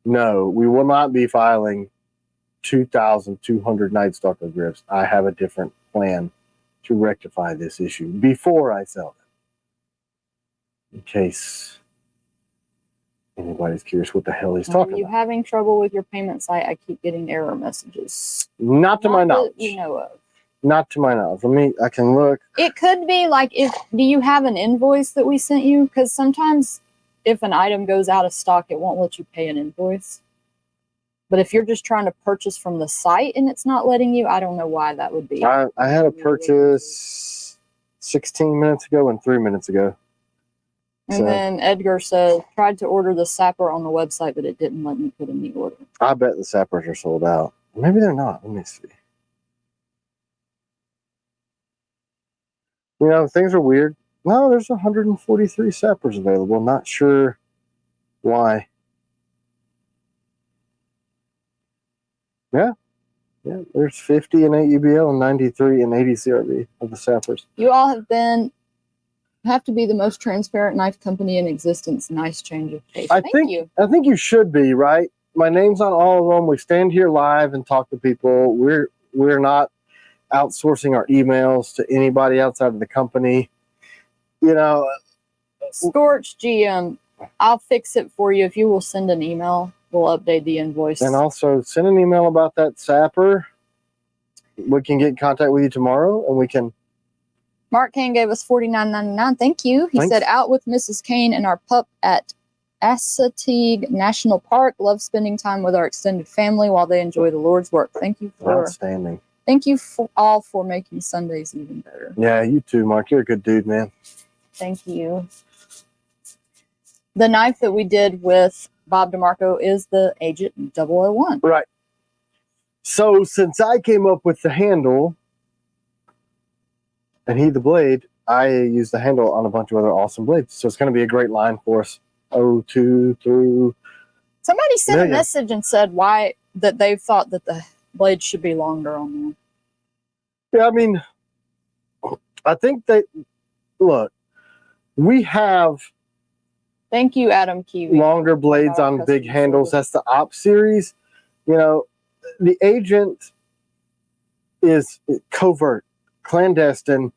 no, we will not be filing 2,200 Night Stalker grips. I have a different plan to rectify this issue before I sell them. In case anybody's curious what the hell he's talking about. Are you having trouble with your payment site? I keep getting error messages. Not to my knowledge. You know of. Not to my knowledge. I can look. It could be like, do you have an invoice that we sent you? Because sometimes if an item goes out of stock, it won't let you pay an invoice. But if you're just trying to purchase from the site and it's not letting you, I don't know why that would be. I had a purchase 16 minutes ago and 3 minutes ago. And then Edgar says, tried to order the sapper on the website, but it didn't let me put in the order. I bet the sappers are sold out. Maybe they're not. Let me see. You know, things are weird. No, there's 143 sappers available. Not sure why. Yeah, there's 50 in 8 UBL and 93 in 80 CRB of the sappers. You all have to be the most transparent knife company in existence. Nice change of pace. Thank you. I think you should be, right? My name's on all of them. We stand here live and talk to people. We're not outsourcing our emails to anybody outside of the company. You know, Scorch GM, I'll fix it for you if you will send an email. We'll update the invoice. And also send an email about that sapper. We can get in contact with you tomorrow, and we can. Mark Kane gave us $49.99. Thank you. He said, out with Mrs. Kane and our pup at Assateague National Park. Love spending time with our extended family while they enjoy the Lord's work. Thank you for outstanding. Thank you all for making Sundays even better. Yeah, you too, Mark. You're a good dude, man. Thank you. The knife that we did with Bob DeMarco is the Agent 001. Right. So since I came up with the handle and he the blade, I used the handle on a bunch of other awesome blades. So it's going to be a great line for us. 02 through. Somebody sent a message and said that they thought that the blade should be longer on there. Yeah, I mean, I think look, we have. Thank you, Adam Kiwi. Longer blades on big handles. That's the Op series. You know, the Agent is covert, clandestine.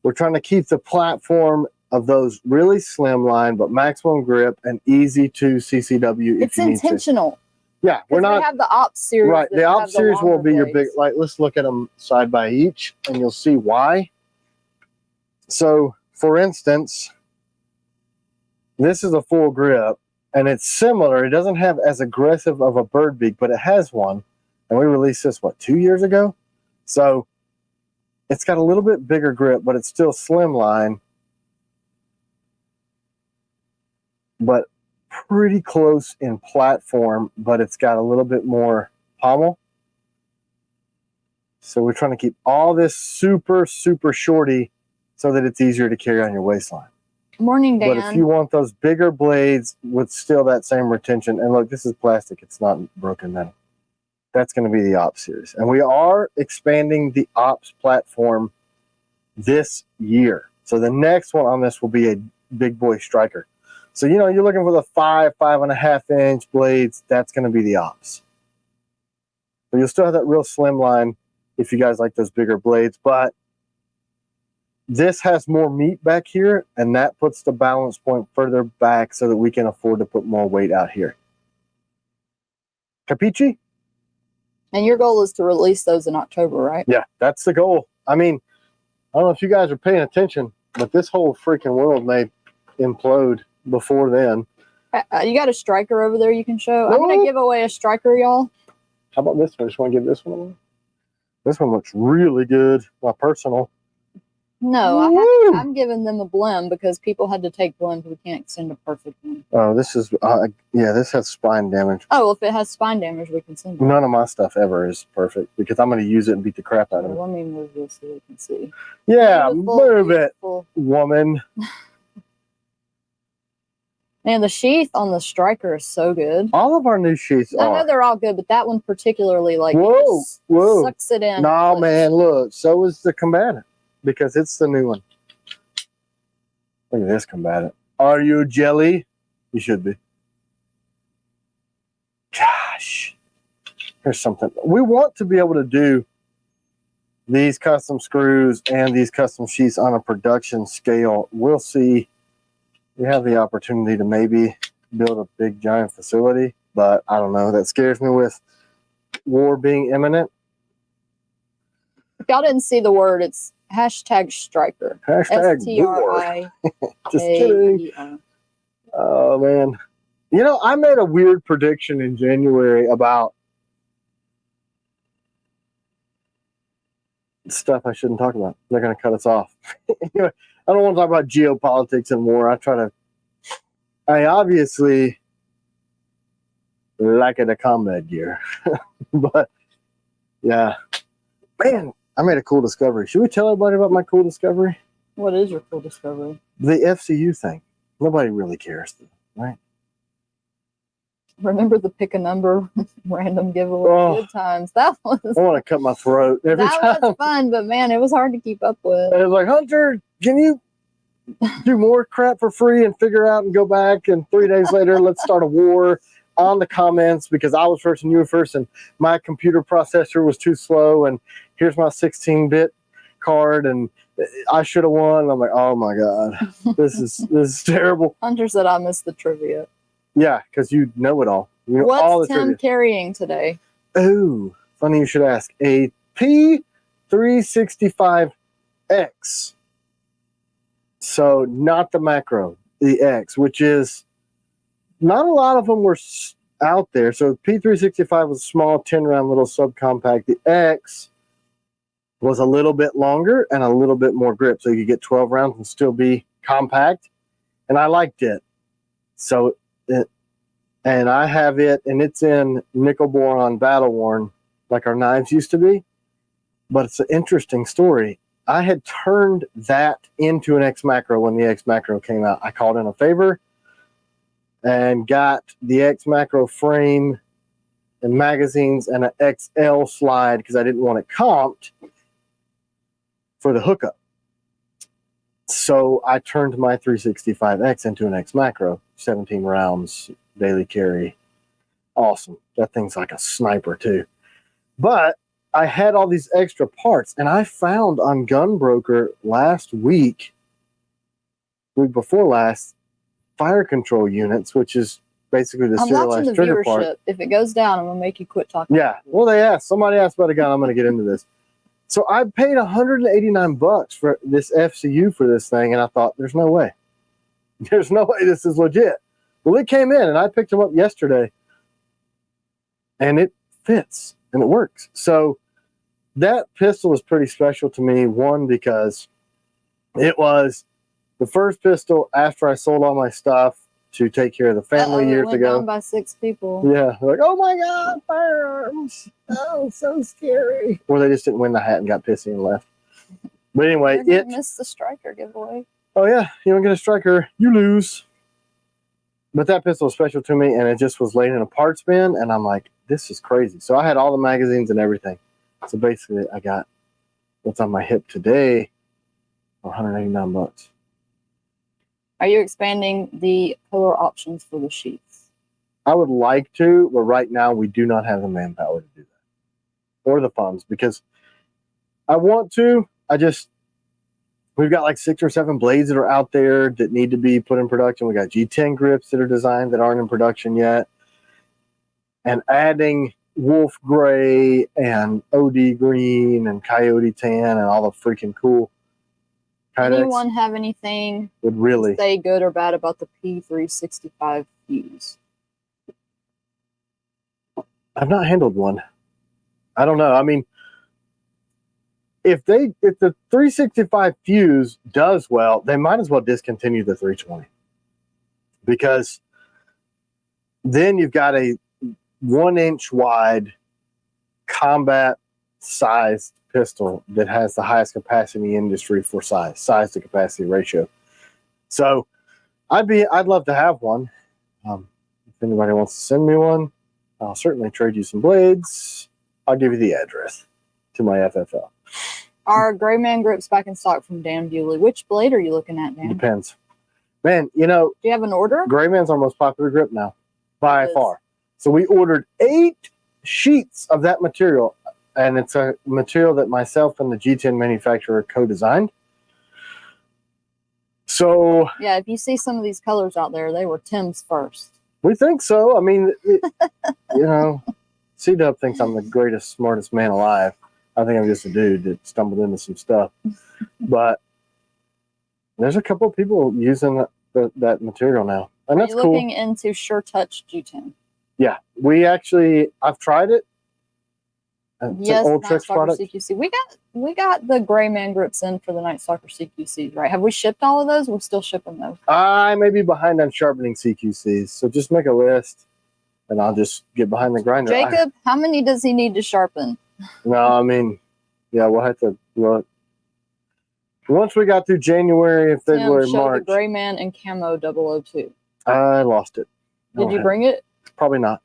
We're trying to keep the platform of those really slimline but maximum grip and easy to CCW if It's you need to. intentional. Yeah, we're not. We have the Ops series. Right, the that Ops have series will longer be your big. blades. Like, let's look at them side by each, and you'll see why. So, for instance, this is a full grip, and it's similar. It doesn't have as aggressive of a bird beak, but it has one. And we released this, what, 2 years ago? So, it's got a little bit bigger grip, but it's still slimline. But pretty close in platform, but it's got a little bit more pommel. So we're trying to keep all this super, super shorty so that it's easier to carry on your waistline. Morning, Dan. But if you want those bigger blades with still that same retention, and look, this is plastic, it's not broken metal. That's going to be the Ops series. And we are expanding the Ops platform this year. So the next one on this will be a big boy striker. So, you know, you're looking for the 5.5 inch blades. That's going to be the Ops. But you'll still have that real slim line if you guys like those bigger blades. But this has more meat back here, and that puts the balance point further back so that we can afford to put more weight out here. Capiche? And your goal is to release those in October, right? Yeah, that's the goal. I mean, I don't know if you guys are paying attention, but this whole freaking world may implode before then. You got a striker over there you can show? No. I'm going to give away a striker, y'all. How about this one? I just want to give this one away. This one looks really good. My personal. No, I'm giving them a blem because people had to take blems. We can't send a perfect one. Oh, this is, yeah, this has spine damage. Oh, well, if it has spine damage, we can send it. None of my stuff ever is perfect because I'm going to use it and beat the crap out of it. Let me move this so we can see. Yeah, Beautiful, move it, beautiful. woman. Man, the sheath on the striker is so good. All of our new sheaths I are. know they're all good, but that one particularly, like, Whoa, just whoa. sucks it in. No, man, look. So is the Combatant because it's the new one. Look at this Combatant. Are you jelly? You should be. Gosh. Here's something. We want to be able to do these custom screws and these custom sheaths on a production scale. We'll see. We have the opportunity to maybe build a big giant facility, but I don't know. That scares me with war being imminent. If y'all didn't see the word, it's hashtag striker. Hashtag war. Just kidding. Oh, man. You know, I made a weird prediction in January about stuff I shouldn't talk about. They're going to cut us off. Anyway, I don't want to talk about geopolitics and war. I obviously like the combat gear. But, yeah. Man, I made a cool discovery. Should we tell everybody about my cool discovery? What is your cool discovery? The FCU thing. Nobody really cares, right? Remember the pick a number random giveaway? Oh. Good times. That was I want to cut my throat every time. that was fun, but man, it was hard to keep up with. And it was like, Hunter, can you do more crap for free and figure out and go back? And 3 days later, let's start a war on the comments because I was first and you were first, and my computer processor was too slow. And here's my 16-bit card, and I should have won. I'm like, oh my god, this is terrible. Hunter said I missed the trivia. Yeah, because you know it all. You know all the What's Tim trivia. carrying today? Oh, funny you should ask. A P365X. So not the macro, the X, which is not a lot of them were out there. So P365 was a small 10-round little subcompact. The X was a little bit longer and a little bit more grip. So you could get 12 rounds and still be compact. And I liked it. So and I have it, and it's in nickel boron battle worn, like our knives used to be. But it's an interesting story. I had turned that into an X Macro when the X Macro came out. I called in a favor and got the X Macro frame and magazines and an XL slide because I didn't want it comped for the hookup. So I turned my 365X into an X Macro, 17 rounds, daily carry. Awesome. That thing's like a sniper too. But I had all these extra parts, and I found on Gunbroker week before last, fire control units, which is basically the I'm watching serialized the trigger viewership. part. If it goes down, I'm gonna make you quit talking. Yeah. Well, somebody asked about a gun. I'm going to get into this. So I paid $189 for this FCU for this thing, and I thought, there's no way. There's no way this is legit. Well, it came in, and I picked them up yesterday, and it fits, and it works. So that pistol is pretty special to me, one, because it was the first pistol after I sold all my stuff to take care of the family years went ago. down by 6 people. Yeah, like, oh my God, firearms. Oh, so scary. Or they just didn't win the hat and got pissy and left. But anyway, You're gonna miss the striker giveaway. Oh yeah, you don't get a striker, you lose. But that pistol was special to me, and it just was laid in a parts bin, and I'm like, this is crazy. So I had all the magazines and everything. So basically, I got what's on my hip today for $189. Are you expanding the color options for the sheaths? I would like to, but right now we do not have the manpower to do that, or the funds, because I want to. We've got like 6 or 7 blades that are out there that need to be put in production. We got G10 grips that are designed that aren't in production yet. And adding wolf gray and OD green and coyote tan and all the freaking cool kydex Anyone have anything would really to say good or bad about the P365 fuse? I've not handled one. I don't know. I mean, if the 365 fuse does well, they might as well discontinue the 320, because then you've got a 1-inch wide combat sized pistol that has the highest capacity in the industry for size to capacity ratio. So I'd love to have one. If anybody wants to send me one, I'll certainly trade you some blades. I'll give you the address to my FFL. Are Gray Man grips back in stock from Dan Bewley? Which blade are you looking at, Dan? Depends. Man, Do you have an order? Gray Man's our most popular grip now, by It is. far. So we ordered 8 sheets of that material, and it's a material that myself and the G10 manufacturer co-designed. So Yeah, if you see some of these colors out there, they were Tim's first. we think so. I mean, C-Dub thinks I'm the greatest, smartest man alive. I think I'm just a dude that stumbled into some stuff. But there's a couple of people using that material now, and Are that's you cool. looking into Sure Touch G10? Yeah, I've tried it. It's Yes, an old Night Tricks Stalker product. CQC. We got the Gray Man grips in for the Night Stalker CQCs, right? Have we shipped all of those? We're still shipping those. I may be behind on sharpening CQCs, so just make a list, and I'll just get behind the grinder. Jacob, how many does he need to sharpen? I mean, yeah, we'll have to look. Once we got through January and February, Tim, show March, the Gray Man and Camo 002. I lost it. Did you bring it? Probably not.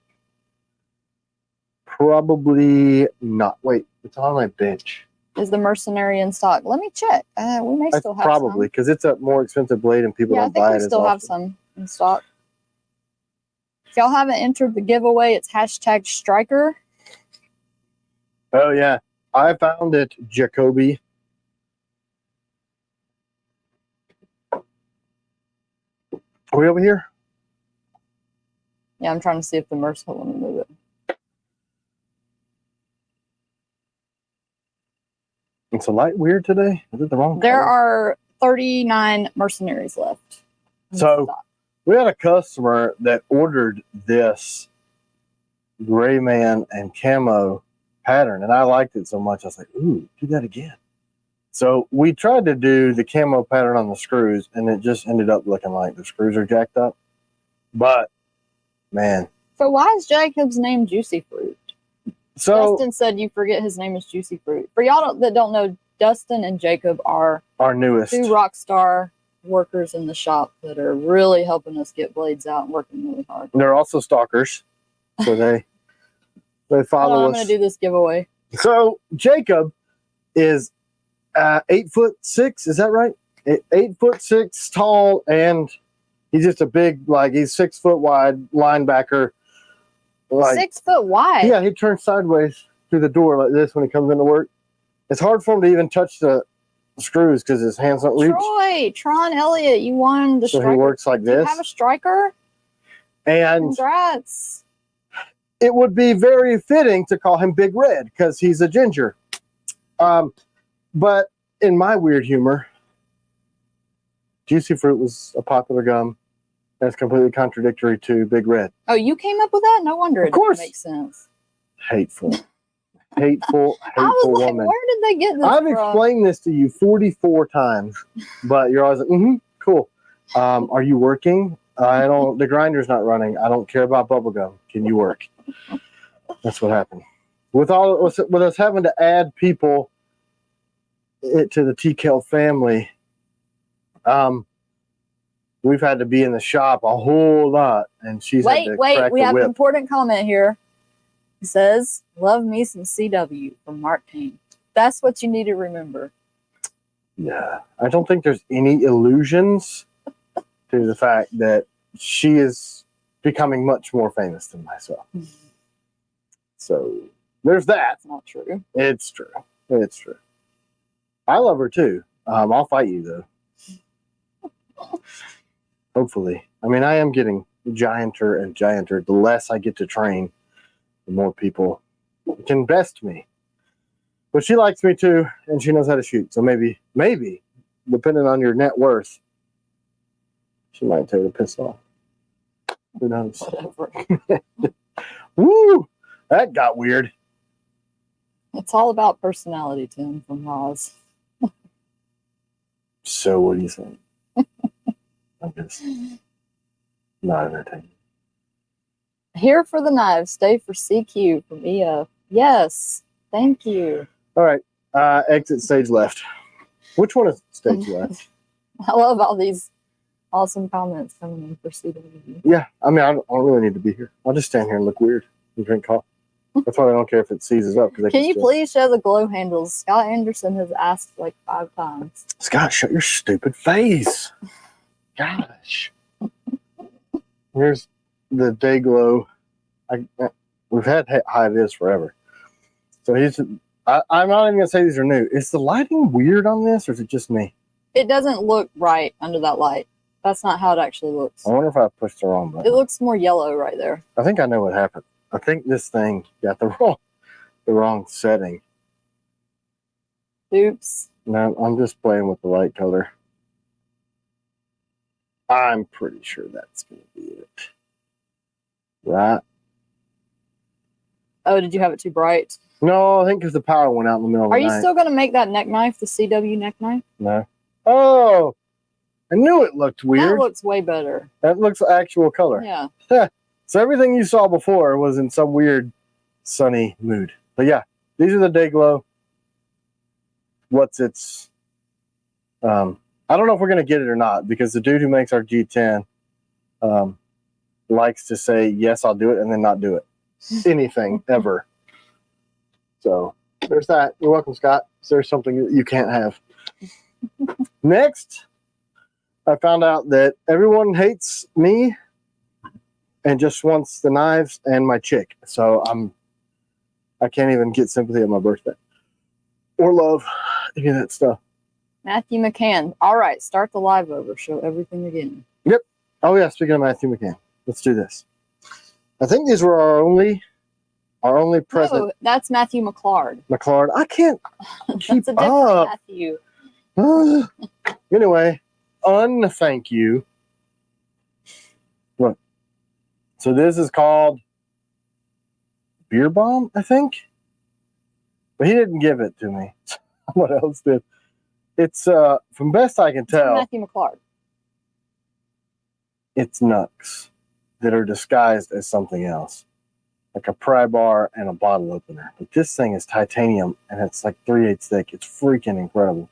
Probably not. Wait, it's on my bench. Is the Mercenary in stock? Let me check. We may still have Probably, because it's a more expensive blade and people some. Yeah, I don't think buy we it as still have often. some in stock. If y'all haven't entered the giveaway, it's hashtag Striker. Oh, yeah. I found it, Jacoby. Are we over here? Yeah, I'm trying to see if the Mercenary will move it. It's a light weird today. Is it the wrong There color? are 39 Mercenaries left. in So- stock. We had a customer that ordered this Gray Man and camo pattern, and I liked it so much. I was like, ooh, do that again. So we tried to do the camo pattern on the screws, and it just ended up looking like the screws are jacked up. But, man. So why is Jacob's name Juicy Fruit? So Dustin said you forget his name is Juicy Fruit. For y'all that don't know, Dustin and Jacob are our newest. 2 rock star workers in the shop that are really helping us get blades out and working really hard. They're also stalkers. So they Hold follow on, I'm us. going to do this giveaway. So Jacob is 8'6", is that right? 8'6" tall, and he's just a big, he's 6 foot wide linebacker. 6 foot wide. Yeah, he turns sideways. through the door like this when he comes into work. It's hard for him to even touch the screws because his hands don't reach. Tron Elliott, you won the So striker. he works like Do you this. have a striker? And Congrats. it would be very fitting to call him Big Red because he's a ginger. But in my weird humor, Juicy Fruit was a popular gum. That's completely contradictory to Big Red. Oh, you came up with that? No wonder Of course. It makes sense. Hateful. Hateful I was like, woman. where did they get this I've from? explained this to you 44 times, but you're always like, cool. Are you working? The grinder's not running. I don't care about bubblegum. Can you work? That's what happened. With us having to add people to the T.Kell family, we've had to be in the shop a whole lot, and she's had to crack we the have whip. an important comment here. It says, love me some CW from Mark King. That's what you need to remember. Yeah, I don't think there's any illusions to the fact that she is becoming much more famous than myself. So there's that. That's not true. It's true. It's true. I love her too. I'll fight you though. Hopefully. I mean, I am getting gianter and gianter. The less I get to train, the more people can best me. But she likes me too, and she knows how to shoot. So maybe, depending on your net worth, she might tell you to piss off. Who knows? Whatever. Woo! That got weird. It's all about personality, Tim, from Roz. So what do you think? I guess not entertaining. Here for the knives, stay for CQ from EF. Yes, thank you. All right, exit stage left. Which one is stage left? I love all these awesome comments coming in for CW. Yeah, I mean, I don't really need to be here. I'll just stand here and look weird and drink coffee. That's why I don't care if it seizes up. Can you please show the glow handles? Scott Anderson has asked like 5 times. Scott, shut your stupid face. Gosh. Here's the day glow. We've had high vis forever. So I'm not even going to say these are new. Is the lighting weird on this, or is it just me? It doesn't look right under that light. That's not how it actually looks. I wonder if I pushed the wrong button. It looks more yellow right there. I think I know what happened. I think this thing got the wrong setting. Oops. No, I'm just playing with the light color. I'm pretty sure that's going to be it. Right? Oh, did you have it too bright? No, I think because the power went out in the middle of the Are night. you still going to make that neck knife, the CW neck knife? No. Oh, I knew it looked weird. That looks way better. That looks actual color. Yeah. So everything you saw before was in some weird sunny mood. But yeah, these are the day glow. What's its... I don't know if we're going to get it or not, because the dude who makes our G10 likes to say, yes, I'll do it, and then not do it. Anything, ever. So there's that. You're welcome, Scott. There's something that you can't have. Next, I found out that everyone hates me and just wants the knives and my chick. So I can't even get sympathy on my birthday. Or love. Any of that stuff. Matthew McCann. All right, start the live over. Show everything again. Yep. Oh yeah, speaking of Matthew McCann. Let's do this. I think these were our only present. Oh, that's Matthew McClard. McClard. I can't keep That's a different up. Matthew. Anyway, thank you. Look. So this is called Beer Bomb, I think. But he didn't give it to me. What else did? It's from best I can tell, Matthew McClard. it's Nux that are disguised as something else. Like a pry bar and a bottle opener. But this thing is titanium and it's like 3/8 thick. It's freaking incredible.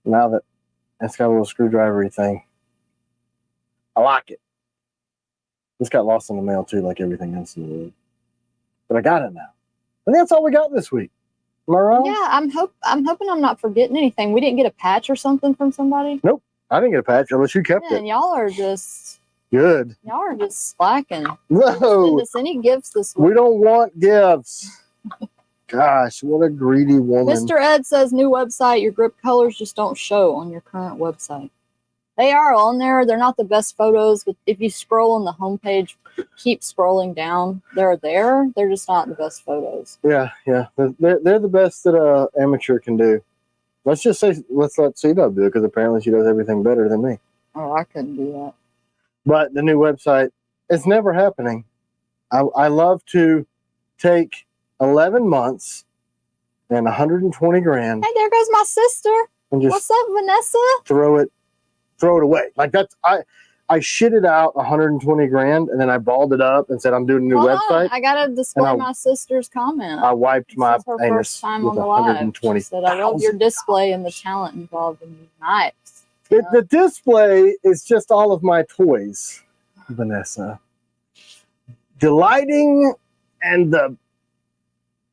Now that it's got a little screwdrivery thing, I like it. This got lost in the mail too, like everything else in the world. But I got it now. I think that's all we got this week. Am I wrong? Yeah, I'm hoping I'm not forgetting anything. We didn't get a patch or something from somebody. I didn't get a patch unless you kept Man, it. y'all are just slacking. No, Send us any gifts this week. we don't want gifts. gosh, what a greedy woman. Mr. Ed says new website. Your grip colors just don't show on your current website. They are on there. They're not the best photos, but if you scroll on the homepage, keep scrolling down. They're there. They're just not the best photos. Yeah. They're the best that an amateur can do. Let's just say, let's let C-Dub do it, because apparently she does everything better than me. Oh, I couldn't do that. But the new website, it's never happening. I love to take 11 months and 120 grand. Hey, there goes my sister. And just What's up, Vanessa? throw it away. Like that's I shitted out 120 grand and then I balled it up and said I'm doing a new website. I gotta display my sister's comment. I wiped my This is her anus first time with on the live. 120. She said, I love your display and the talent involved in these knives. The display is just all of my toys, Vanessa. The lighting and the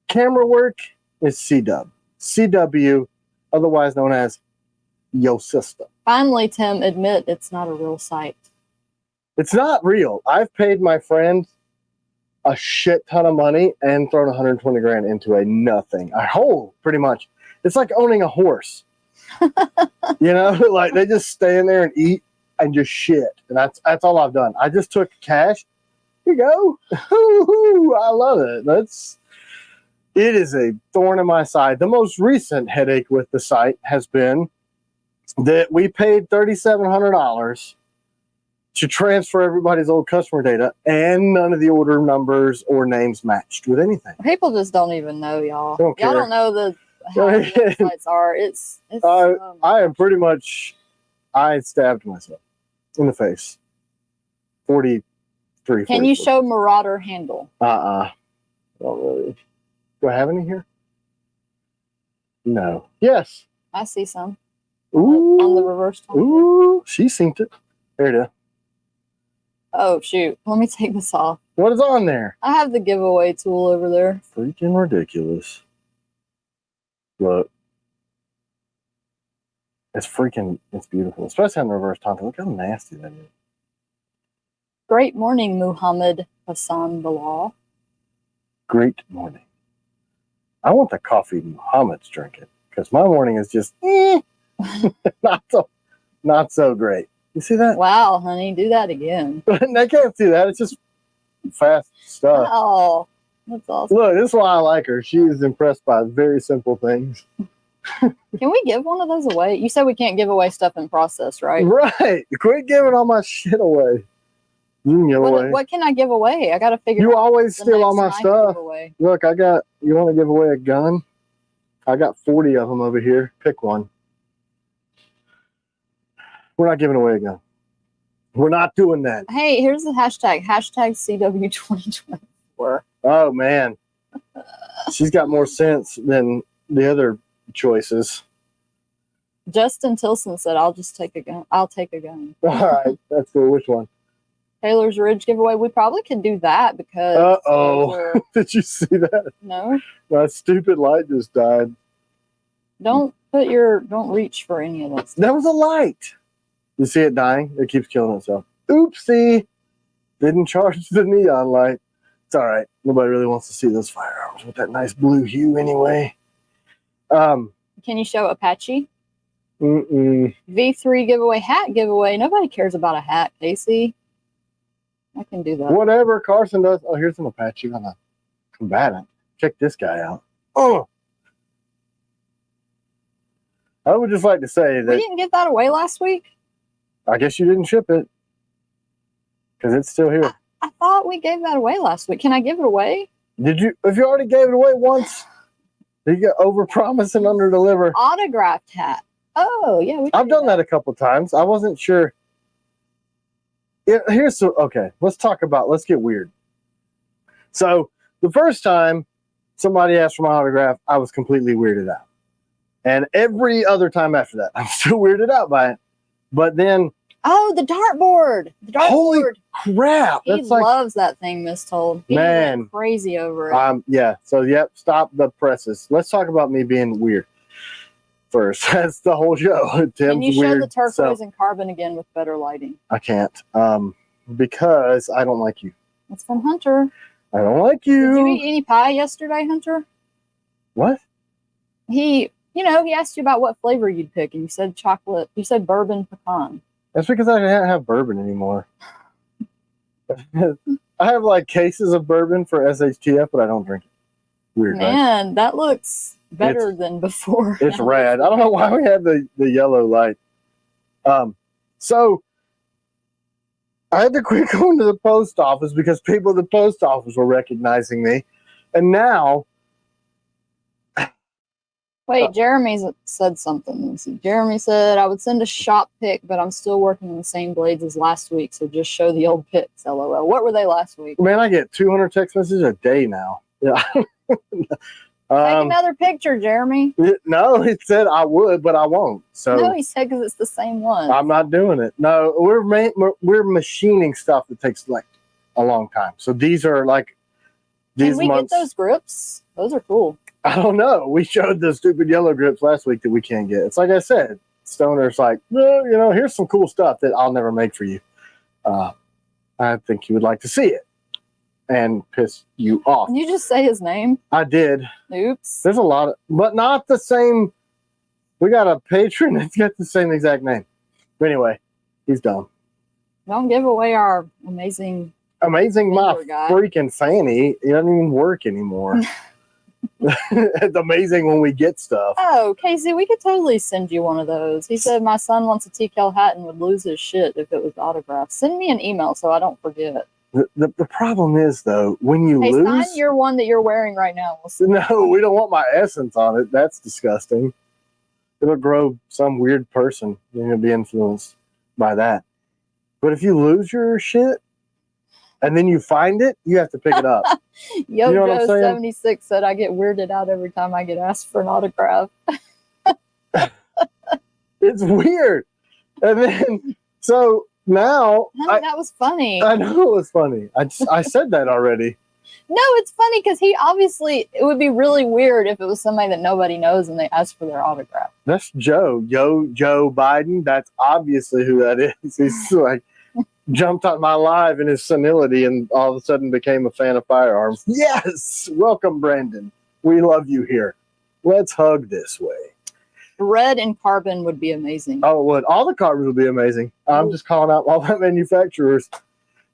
camera work is C-Dub. CW, otherwise known as Yo Sister. Finally, Tim, admit it's not a real site. It's not real. I've paid my friend a shit ton of money and thrown 120 grand into a nothing. A hole, pretty much. It's like owning a horse. You know, like they just stand there and eat and just shit. And that's all I've done. I just took cash. Here you go. I love it. It is a thorn in my side. The most recent headache with the site has been that we paid $3,700 to transfer everybody's old customer data, and none of the order numbers or names matched with anything. People just don't even know, y'all. Don't Y'all care. don't know how the websites are. It's I am pretty much, I stabbed myself in the face. 43. Can you show Marauder handle? Not really. Do I have any here? No. Yes. I see some. Ooh. On the reverse top. Ooh. She synced it. There it is. Oh, shoot. Let me take this off. What is on there? I have the giveaway tool over there. Freaking ridiculous. Look. It's beautiful. Especially on the reverse top. Look how nasty that is. Great morning, Muhammad Hassan Bilal. Great morning. I want the coffee Muhammad's drinking, because my morning is just not so great. You see that? Wow, honey, do that again. I can't see that. It's just fast stuff. Oh, that's awesome. Look, this is why I like her. She is impressed by very simple things. Can we give one of those away? You said we can't give away stuff in process, right? Right. Quit giving all my shit away. You can give away. What can I give away? I got to figure out. You always steal all my next stuff. giveaway. Look, you want to give away a gun? I got 40 of them over here. Pick one. We're not giving away a gun. We're not doing that. Hey, here's the hashtag CW2024. Oh, man. She's got more sense than the other choices. Justin Tilson said, I'll just take a gun. I'll take a gun. All right. That's cool. Which one? Taylor's Ridge giveaway. We probably could do that because. Uh-oh. Did you see that? No. My stupid light just died. Don't reach for any of that stuff. That was a light. You see it dying? It keeps killing itself. Oopsie. Didn't charge the neon light. It's all right. Nobody really wants to see those firearms with that nice blue hue anyway. Can you show Apache? V3 giveaway, hat giveaway. Nobody cares about a hat, Casey. I can do that. Whatever Carson does. Oh, here's an Apache on a Combatant. Check this guy out. Oh. I would just like to say that. We didn't give that away last week? I guess you didn't ship it. Because it's still here. I thought we gave that away last week. Can I give it away? Did you? If you already gave it away once, you get overpromise and underdeliver. Autographed hat. Oh, yeah. I've done that a couple times. I wasn't sure. Yeah, okay. Let's get weird. So the first time somebody asked for my autograph, I was completely weirded out. And every other time after that, I'm still weirded out by it. But then. Oh, the dartboard. Holy crap. He loves that thing, Miss Told. He's crazy over it. Yeah. So, yep. Stop the presses. Let's talk about me being weird first. That's the whole show. Tim's Can you show weird, the turquoise and carbon again with better lighting? I can't. Because I don't like you. It's from Hunter. I don't like you. Did you eat any pie yesterday, Hunter? What? He asked you about what flavor you'd pick, and you said chocolate. You said bourbon pecan. That's because I can't have bourbon anymore. I have like cases of bourbon for SHTF, but I don't drink it. Weird, right? Man, that looks better than before. It's rad. I don't know why we had the yellow light. So I had to quit going to the post office because people at the post office were recognizing me. And now... Wait, Jeremy said something. Let me see. Jeremy said, I would send a shop pic, but I'm still working on the same blades as last week, so just show the old pics, LOL. What were they last week? Man, I get 200 text messages a day now. Yeah. Take another picture, Jeremy. No, he said I would, but I won't. So no, he said because it's the same one. I'm not doing it. No, we're machining stuff that takes like a long time. So these are like these Can we months. get those grips? Those are cool. I don't know. We showed the stupid yellow grips last week that we can't get. It's like I said, Stoner's like, well, here's some cool stuff that I'll never make for you. I think you would like to see it and piss you off. Can you just say his name? I did. Oops. There's a lot of, but not the same. We got a patron that's got the same exact name. But anyway, he's dumb. Don't give away our amazing my guy. freaking fanny. It doesn't even work anymore. It's amazing when we get stuff. Oh, Casey, we could totally send you one of those. He said my son wants a T.Kell hat and would lose his shit if it was autographed. Send me an email so I don't forget. The problem is, though, when you Hey, lose... sign your one that you're wearing right now. No, we don't want my essence on it. That's disgusting. It'll grow some weird person. You're going to be influenced by that. But if you lose your shit and then you find it, you have to pick it up. Yo, You know what I'm saying? 76 said I get weirded out every time I get asked for an autograph. It's weird. And then, so now... No, that was funny. I know it was funny. I said that already. No, it's funny because it would be really weird if it was somebody that nobody knows and they asked for their autograph. That's Joe. Joe Biden. That's obviously who that is. He's like jumped on my live in his senility and all of a sudden became a fan of firearms. Yes! Welcome, Brandon. We love you here. Let's hug this way. Red and carbon would be amazing. Oh, it would. All the carbons would be amazing. I'm just calling out all the manufacturers.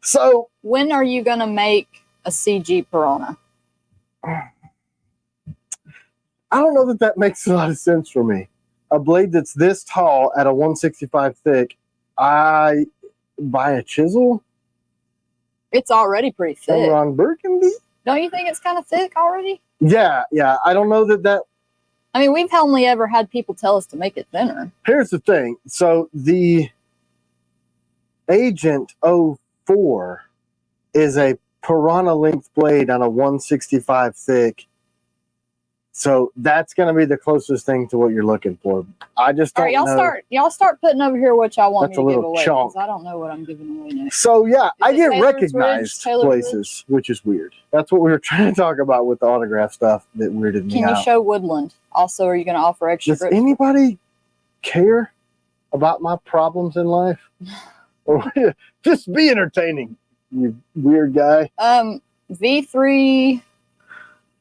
So, when are you going to make a CG Piranha? I don't know that makes a lot of sense for me. A blade that's this tall at a 165 thick, I buy a chisel? It's already pretty thick. Ron Burgundy? Don't you think it's kind of thick already? Yeah. I don't know that... I mean, we've only ever had people tell us to make it thinner. Here's the thing. So the Agent 04 is a Piranha length blade on a 165 thick. So that's going to be the closest thing to what you're looking for. I just don't know. Y'all start putting over here what y'all want That's me a to give little away. chunk. 'Cause I don't know what I'm giving away next. So yeah, I get Taylor's recognized Ridge, places, which is weird. That's what we were trying to talk about with the autograph stuff that weirded me Can out. you show Woodland? Also, are you going to offer extra? Does anybody care about my problems in life? Or just be entertaining, you weird guy. V3.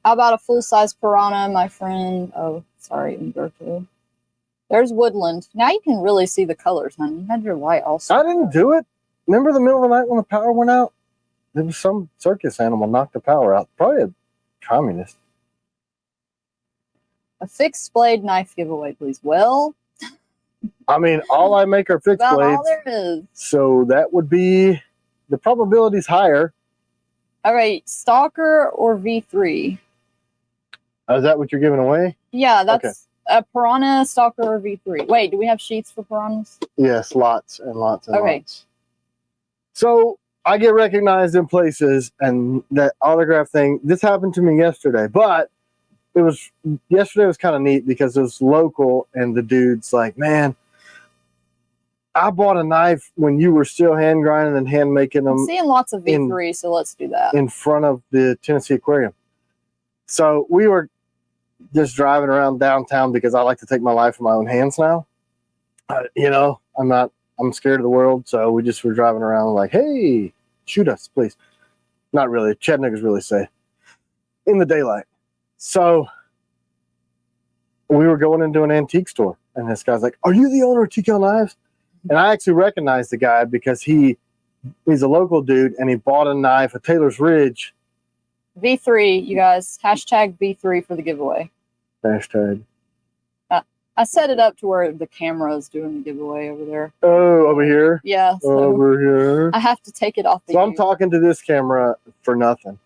How about a full-size Piranha, my friend? Oh, sorry, Umberto. There's Woodland. Now you can really see the colors, honey. You had your light also. I didn't do it. Remember the middle of the night when the power went out? There was some circus animal knocked the power out. Probably a communist. A fixed blade knife giveaway, please. Well, I mean, all I make are fixed about blades. all there is. So that would be, the probability's higher. All right, Stalker or V3? Is that what you're giving away? Yeah, that's Okay. a Piranha, Stalker, or V3. Wait, do we have sheets for Piranhas? Yes, lots and lots and Okay. lots. So I get recognized in places, and that autograph thing, this happened to me yesterday, but yesterday was kind of neat because it was local, and the dude's like, man, I bought a knife when you were still hand grinding and hand making them I'm seeing lots of V3, so let's do that. in front of the Tennessee Aquarium. So we were just driving around downtown because I like to take my life in my own hands now. I'm scared of the world. So we just were driving around like, hey, shoot us, please. Not really. Chattanooga's really safe in the daylight. So we were going into an antique store, and this guy's like, "Are you the owner of T.Kell Knives?" And I actually recognized the guy because he's a local dude, and he bought a knife at Taylor's Ridge. V3, you guys. Hashtag V3 for the giveaway. Hashtag. I set it up to where the camera is doing the giveaway over there. Oh, over here? Yeah. So over here. I have to take it off the So I'm talking to this camera for nothing.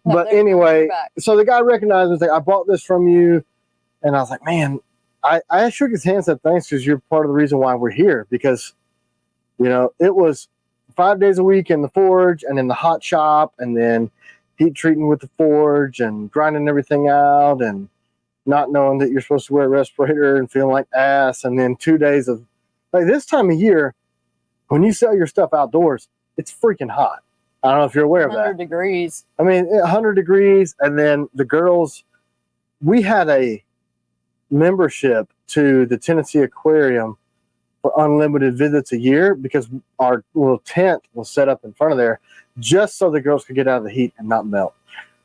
No, but there you go. anyway, You're back. so the guy recognized me, was like, I bought this from you. And I was like, man, I shook his hand and said, thanks, because you're part of the reason why we're here. Because, you know, it was 5 days a week in the forge and in the hot shop, and then heat treating with the forge and grinding everything out and not knowing that you're supposed to wear a respirator and feeling like ass. And then 2 days of, like, this time of year, when you sell your stuff outdoors, it's freaking hot. I don't know if you're aware of that. 100 degrees. I mean, 100 degrees. And then the girls, we had a membership to the Tennessee Aquarium for unlimited visits a year because our little tent was set up in front of there just so the girls could get out of the heat and not melt.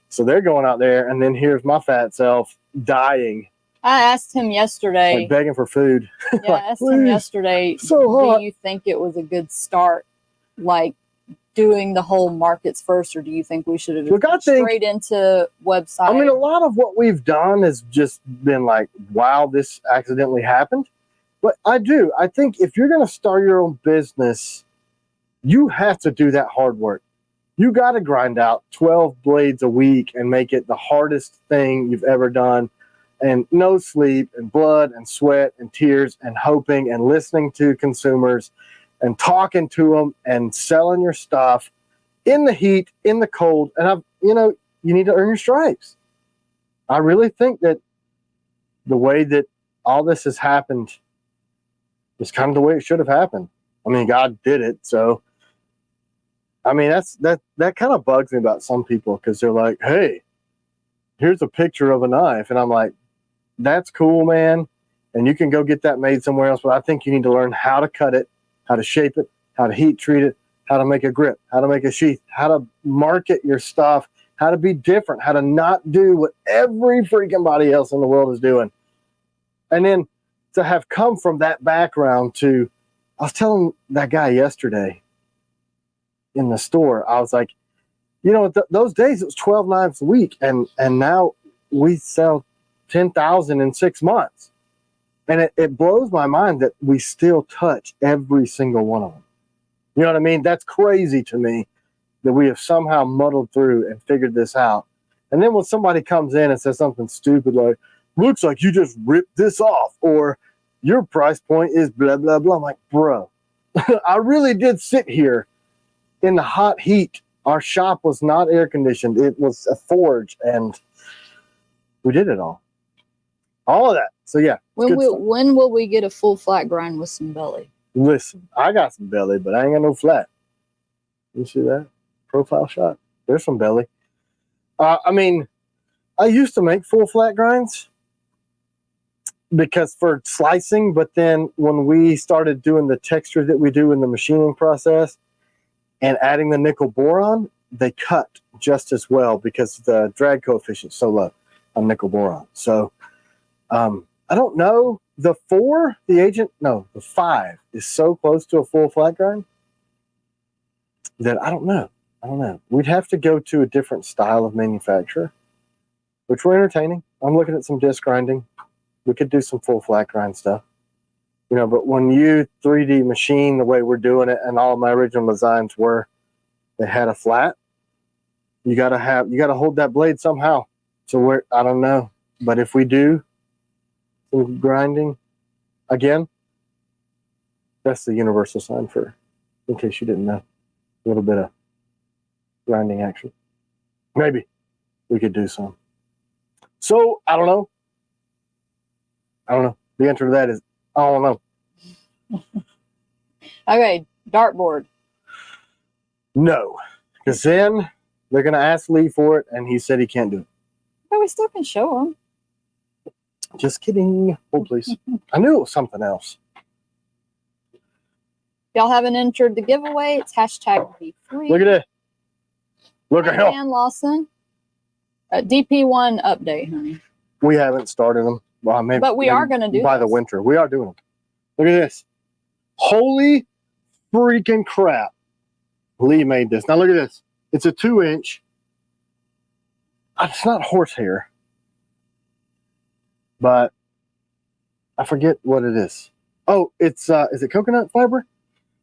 So they're going out there, and then here's my fat self dying. I asked him yesterday. Like begging for food. Yeah, like, I asked him yesterday, so hot. do you think it was a good start, like doing the whole markets first, or do you think we should have Look, just straight into website? I mean, a lot of what we've done has just been like, wow, this accidentally happened. But I think if you're going to start your own business, you have to do that hard work. You got to grind out 12 blades a week and make it the hardest thing you've ever done. And no sleep and blood and sweat and tears and hoping and listening to consumers and talking to them and selling your stuff in the heat, in the cold. And you need to earn your stripes. I really think that the way that all this has happened is kind of the way it should have happened. I mean, God did it. So, I mean, that kind of bugs me about some people, because they're like, hey, here's a picture of a knife. And I'm like, that's cool, man. And you can go get that made somewhere else. But I think you need to learn how to cut it, how to shape it, how to heat treat it, how to make a grip, how to make a sheath, how to market your stuff, how to be different, how to not do what every freaking body else in the world is doing. And then to have come from that background to, I was telling that guy yesterday in the store, I was like, you know, those days it was 12 knives a week, and now we sell 10,000 in 6 months. And it blows my mind that we still touch every single one of them. You know what I mean? That's crazy to me that we have somehow muddled through and figured this out. And then when somebody comes in and says something stupid like, looks like you just ripped this off, or your price point is blah, blah, blah. I'm like, bro, I really did sit here in the hot heat. Our shop was not air conditioned. It was a forge, and we did it all. All of that. So yeah. When will we get a full flat grind with some belly? Listen, I got some belly, but I ain't got no flat. You see that profile shot? There's some belly. I mean, I used to make full flat grinds because for slicing, but then when we started doing the texture that we do in the machining process and adding the nickel boron, they cut just as well because the drag coefficient is so low on nickel boron. So I don't know. The 5 is so close to a full flat grind that I don't know. We'd have to go to a different style of manufacturer, which we're entertaining. I'm looking at some disc grinding. We could do some full flat grind stuff, you know, but when you 3D machine the way we're doing it, and all of my original designs were, they had a flat, you got to hold that blade somehow. So I don't know, but if we do some grinding again, that's the universal sign for, in case you didn't know, a little bit of grinding action. Maybe we could do some. So I don't know. The answer to that is I don't know. Okay, dartboard. No, because then they're going to ask Lee for it, and he said he can't do it. But we still can show him. Just kidding. Oh, please. I knew it was something else. If y'all haven't entered the giveaway, it's hashtag V3. Look at it. Look at him. Dan Lawson. DP1 update, honey. We haven't started them. Well, maybe, But we are going to do by the this. winter. We are doing them. Look at this. Holy freaking crap. Lee made this. Now look at this. It's a 2-inch. It's not horsehair, but I forget what it is. Oh, it's is it coconut fiber?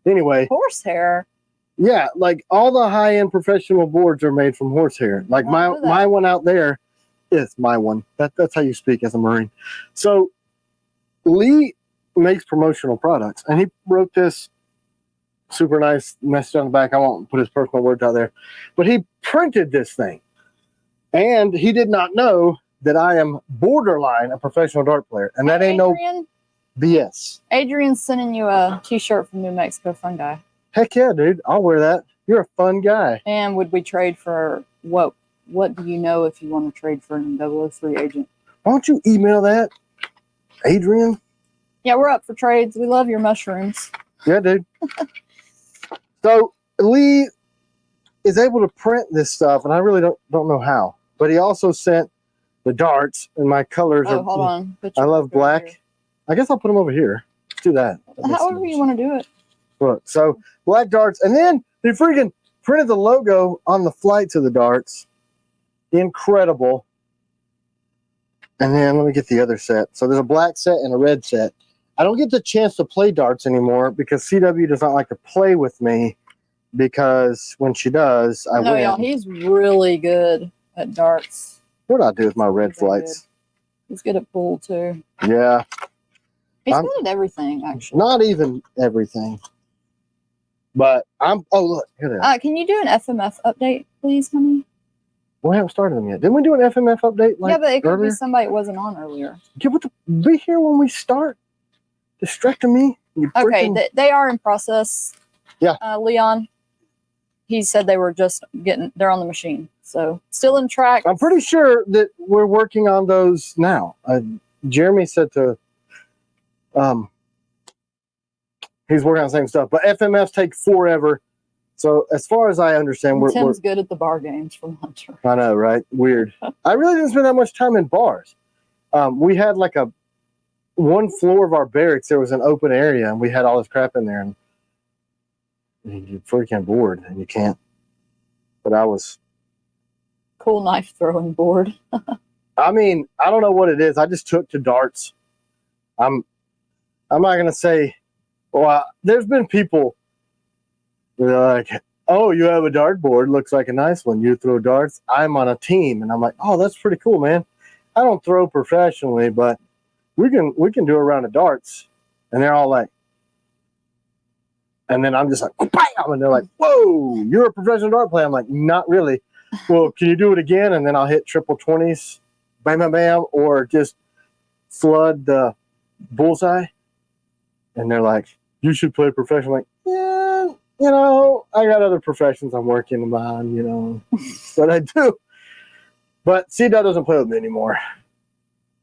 Anyway, Horsehair. yeah, like all the high-end professional boards are made from horsehair. Like I my know that. my one out there is my one. That's how you speak as a Marine. So Lee makes promotional products, and he wrote this super nice message on the back. I won't put his personal words out there, but he printed this thing, and he did not know that I am borderline a professional dart player, and that ain't Adrian, no BS. Adrian's sending you a t-shirt from New Mexico. Fun guy. Heck yeah, dude. I'll wear that. You're a fun guy. And would we trade for what? What do you know if you want to trade for an 003 agent? Why don't you email that, Adrian? Yeah, we're up for trades. We love your mushrooms. Yeah, dude. So Lee is able to print this stuff, and I really don't know how. But he also sent the darts, and my colors Oh, are. hold on. Put I your love marker over black. here. I guess I'll put them over here. Let's do that. However you want to do it. Look, so black darts, and then they freaking printed the logo on the flights of the darts. Incredible. And then let me get the other set. So there's a black set and a red set. I don't get the chance to play darts anymore because CW does not like to play with me, because when she does, I No, win. y'all, he's really good at darts. What do I do with my red He's really flights? He's good at pool too. Yeah, He's I'm- good at everything, actually. not even everything. But I'm. Oh look, here they are. Can you do an FMF update, please, honey? We haven't started them yet. Didn't we do an FMF update? Yeah, but it could earlier? be somebody that wasn't on earlier. Yeah, be here when we start. Distracting me. You Okay, freaking- they are in process. Yeah. Leon, he said they were just they're on the machine. So still in track. I'm pretty sure that we're working on those now. Jeremy said to, he's working on the same stuff, but FMFs take forever. So as far as I understand, we're Tim's good at the bar games from Hunter. I know, right? Weird. I really didn't spend that much time in bars. We had like one floor of our barracks, there was an open area, and we had all this crap in there, and you're freaking bored, and you can't. But I was. Cool knife throwing board. I mean, I don't know what it is. I just took to darts. I'm not gonna say. Well, there's been people that are like, "Oh, you have a dartboard. Looks like a nice one. You throw darts." I'm on a team, and I'm like, "Oh, that's pretty cool, man." I don't throw professionally, but we can do a round of darts. And they're all like, and then I'm just like, bam! And they're like, "Whoa, you're a professional dart player." I'm like, "Not really." Well, can you do it again? And then I'll hit triple 20s, bam, bam, bam, or just flood the bullseye. And they're like, "You should play professional." I'm like, yeah, I got other professions I'm working on, but I do. But CW doesn't play with me anymore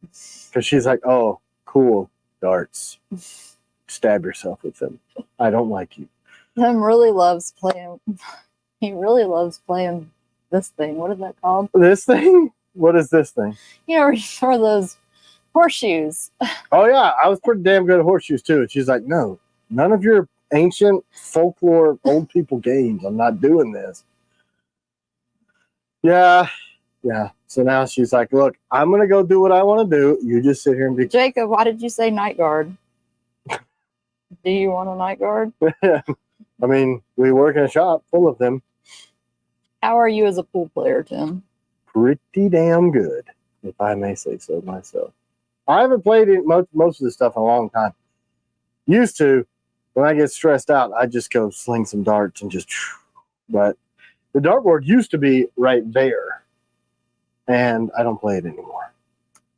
because she's like, "Oh, cool, darts. Stab yourself with them. I don't like you." Tim really loves playing. He really loves playing this thing. What is that called? This thing? What is this thing? Where you throw those horseshoes. Oh yeah, I was pretty damn good at horseshoes too. And she's like, "No, none of your ancient folklore old people games. I'm not doing this." Yeah. So now she's like, "Look, I'm gonna go do what I want to do. You just sit here and be." Jacob, why did you say night guard? Do you want a night guard? I mean, we work in a shop full of them. How are you as a pool player, Tim? Pretty damn good, if I may say so myself. I haven't played most of this stuff in a long time. Used to, when I get stressed out, I just go sling some darts and just. But the dartboard used to be right there, and I don't play it anymore.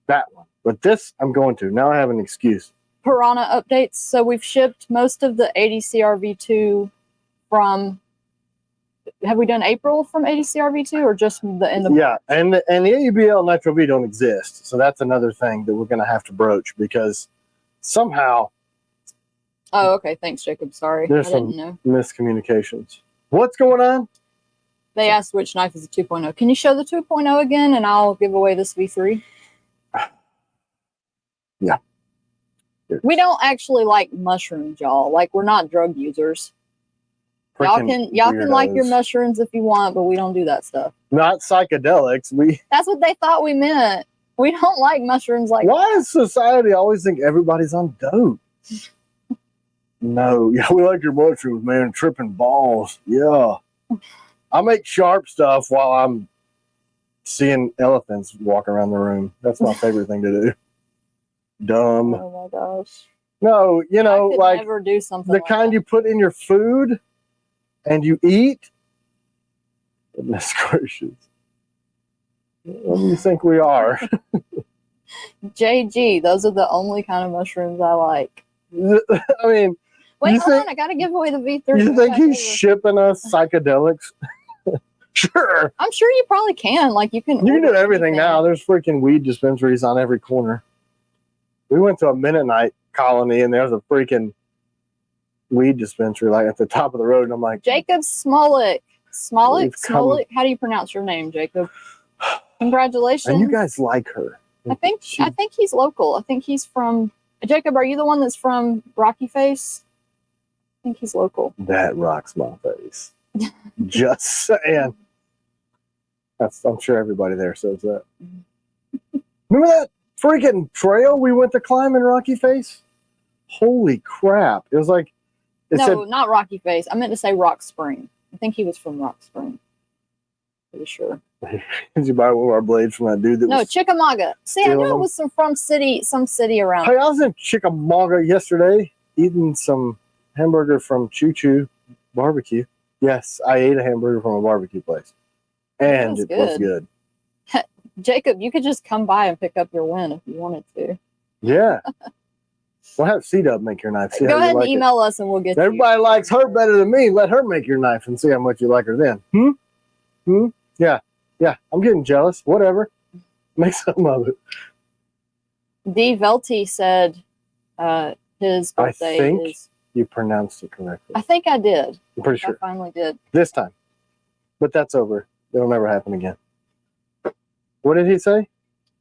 That one, but this I'm going to. Now I have an excuse. Piranha updates. So we've shipped most of the ADCRV2 from. Have we done April from ADCRV2 or just the end of? Yeah, and the AUBL Nitro V don't exist, so that's another thing that we're going to have to broach because somehow. Oh, okay. Thanks, Jacob. Sorry, There's I didn't know. Miscommunications. What's going on? They asked which knife is a 2.0. Can you show the 2.0 again, and I'll give away this V3? We don't actually like mushrooms, y'all. Like, we're not drug users. Y'all Freaking can like your weirdos. mushrooms if you want, but we don't do that stuff. Not psychedelics. That's what they thought we meant. We don't like mushrooms like Why does society always think everybody's on dope? No, yeah, we like your mushrooms, man. Tripping balls. Yeah. I make sharp stuff while I'm seeing elephants walk around the room. That's my favorite thing to do. Dumb. Oh my gosh. No, you know, I could like never do something the like kind that. you put in your food and you eat. Goodness gracious. What do you think we are? JG, those are the only kind of mushrooms I like. I mean, Wait, You hold think- on. I gotta give away the V3. you think Okay, he's shipping us psychedelics? Sure. I'm sure you probably can. Like, you can You can do order everything anything. now. There's freaking weed dispensaries on every corner. We went to a Mennonite colony and there was a freaking weed dispensary like at the top of the road. And I'm like, Jacob Smolik. Smolik? We've come- Smolik? How do you pronounce your name, Jacob? Congratulations. and you guys like her. I think he's local. I think he's from Jacob, are you the one that's from Rocky Face? I think he's local. That rocks my face. Just saying. I'm sure everybody there says that. Remember that freaking trail we went to climb in Rocky Face? Holy crap. It was like, No, not Rocky Face. I meant to say Rock Spring. I think he was from Rock Spring. Pretty sure. did you buy one of our blades from that dude that No, was... Chickamauga. See, I stealing knew it them? was some city around. Hey, I was in Chickamauga yesterday eating some hamburger from Choo Choo Barbecue. Yes, I ate a hamburger from a barbecue place. And was it was good. good. Jacob, you could just come by and pick up your win if you wanted to. Yeah. We'll have C-Dub make your knife. See Go how you ahead and like it. email us and we'll get you. Everybody likes her better than me. Let her make your knife and see how much you like her then. Yeah. Yeah. I'm getting jealous. Whatever. Make some of it. D. Velty said his birthday think is... You pronounced it correctly. I think I did. I'm pretty I sure. finally did. This time. But that's over. It'll never happen again. What did he say?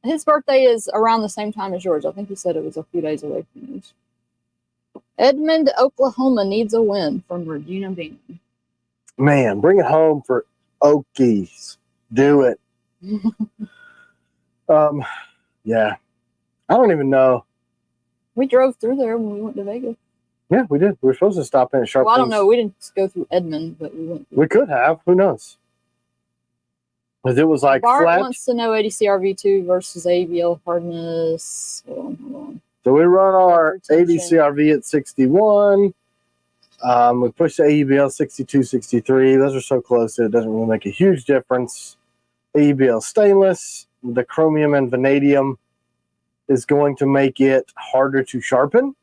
His birthday is around the same time as yours. I think he said it was a few days away from yours. Edmond, Oklahoma needs a win from Regina Bingham. Man, bring it home for Okies. Do it. Yeah. I don't even know. We drove through there when we went to Vegas. Yeah, we did. We were supposed to stop in at Sharp. Well, I don't know. We didn't go through Edmond, but we went. We could have. Who knows? Because it was like Bart flat. wants to know ADCRV2 versus ABL hardness. Hold on. So we run our Hypertension. ADCRV at 61. We push the AEBL 62, 63. Those are so close that it doesn't really make a huge difference. AEBL stainless, the chromium and vanadium is going to make it harder to sharpen,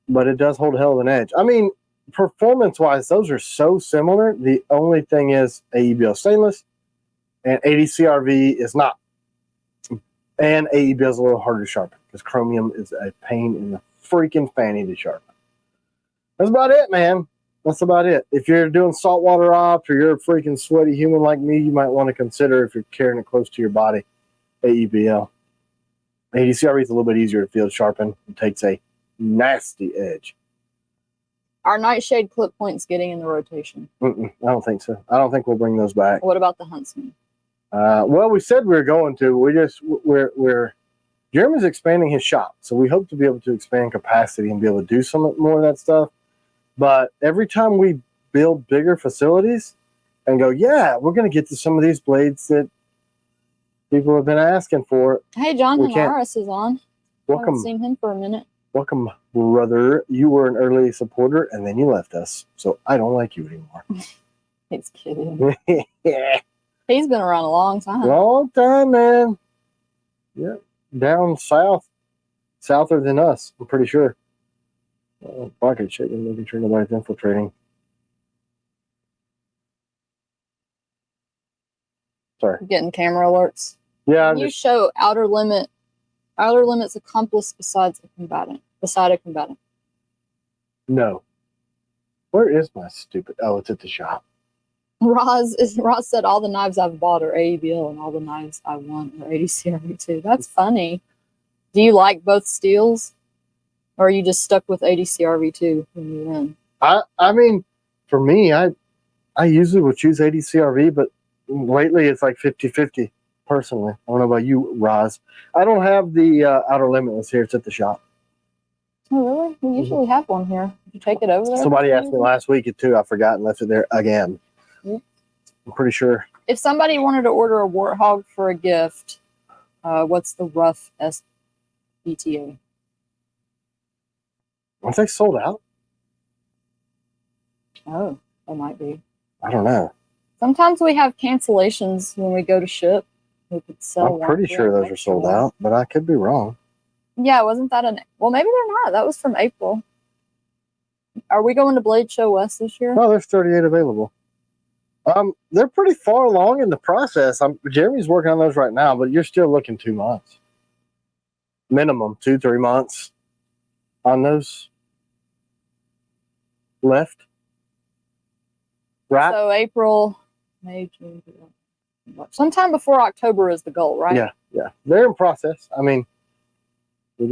but it does hold a hell of an edge. I mean, performance-wise, those are so similar. The only thing is AEBL stainless and ADCRV is not. And AEBL is a little harder to sharpen because chromium is a pain in the freaking fanny to sharpen. That's about it, man. That's about it. If you're doing saltwater ops or you're a freaking sweaty human like me, you might want to consider, if you're carrying it close to your body, AEBL. ADCRV is a little bit easier to field sharpen. It takes a nasty edge. Our Nightshade clip point's getting in the rotation. I don't think so. I don't think we'll bring those back. What about the Huntsman? Well, we said we were going to. We're Jeremy's expanding his shop, so we hope to be able to expand capacity and be able to do some more of that stuff. But every time we build bigger facilities and go, yeah, we're going to get to some of these blades that people have been asking for. Hey, John We can't- Hamaris is on. Welcome, Haven't seen him for a minute. welcome, brother. You were an early supporter, and then you left us, so I don't like you anymore. He's kidding. Yeah. He's been around a long time. Long time, man. Yeah, down souther than us, I'm pretty sure. Pocket shaking, making sure nobody's infiltrating. Sorry. Getting camera alerts. Yeah, I'm You just, show outer limits accomplice beside a combatant. no. Where is my stupid? Oh, it's at the shop. Roz said all the knives I've bought are AEBL and all the knives I want are ADCRV2. That's funny. Do you like both steels? Or are you just stuck with ADCRV2 when you're in? I mean, for me, I usually would choose ADCRV, but lately it's like 50-50 personally. I don't know about you, Roz. I don't have the Outer Limitless here. It's at the shop. Oh, really? We usually have one here. Did you take it over there? Somebody asked me last week it too. I forgot and left it there again. Yep. I'm pretty sure. If somebody wanted to order a Warthog for a gift, what's the rough SBTA? Aren't they sold out? Oh, they might be. I don't know. Sometimes we have cancellations when we go to ship. We could sell. I'm pretty sure those are sold out, but I could be wrong. Yeah, wasn't that well, maybe they're not. That was from April. Are we going to Blade Show West this year? No, there's 38 available. They're pretty far along in the process. Jeremy's working on those right now, but you're still looking 2 months. Minimum 2-3 months on those left. Right? So April, May, June, July. Sometime before October is the goal, right? Yeah. They're in process. I mean, we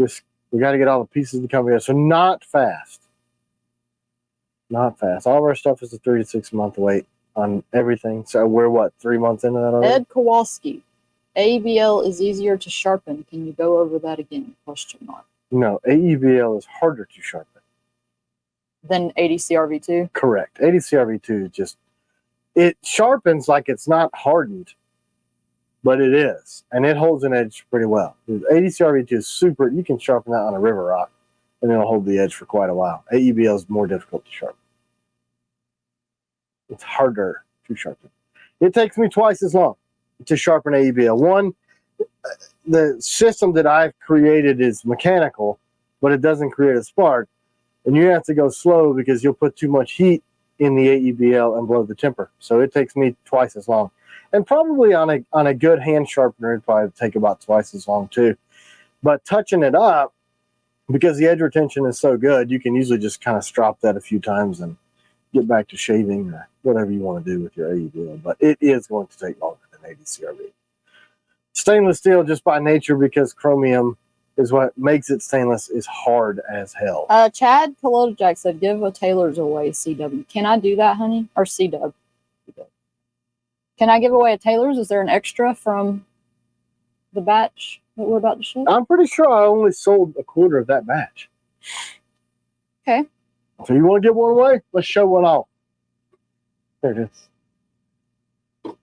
got to get all the pieces to come together. So not fast. Not fast. All of our stuff is a 3 to 6 month wait on everything. So we're what, 3 months into that already? Ed Kowalski. AEBL is easier to sharpen. Can you go over that again? Question mark. No, AEBL is harder to sharpen. Than ADCRV2? Correct. ADCRV2 just, it sharpens like it's not hardened, but it is. And it holds an edge pretty well. ADCRV2 is super, you can sharpen that on a river rock and it'll hold the edge for quite a while. AEBL is more difficult to sharpen. It's harder to sharpen. It takes me twice as long to sharpen AEBL. One, the system that I've created is mechanical, but it doesn't create a spark. And you have to go slow because you'll put too much heat in the AEBL and blow the temper. So it takes me twice as long. And probably on a good hand sharpener, it'd probably take about twice as long too. But touching it up, because the edge retention is so good, you can usually just kind of strop that a few times and get back to shaving or whatever you want to do with your AEBL. But it is going to take longer than ADCRV. Stainless steel, just by nature, because chromium is what makes it stainless, is hard as hell. Chad Kolodjak said, give a Taylor's away, CW. Can I do that, honey? Or CW? Can I give away a Taylor's? Is there an extra from the batch that we're about to ship? I'm pretty sure I only sold a quarter of that batch. Okay. So you want to give one away? Let's show one off. There it is.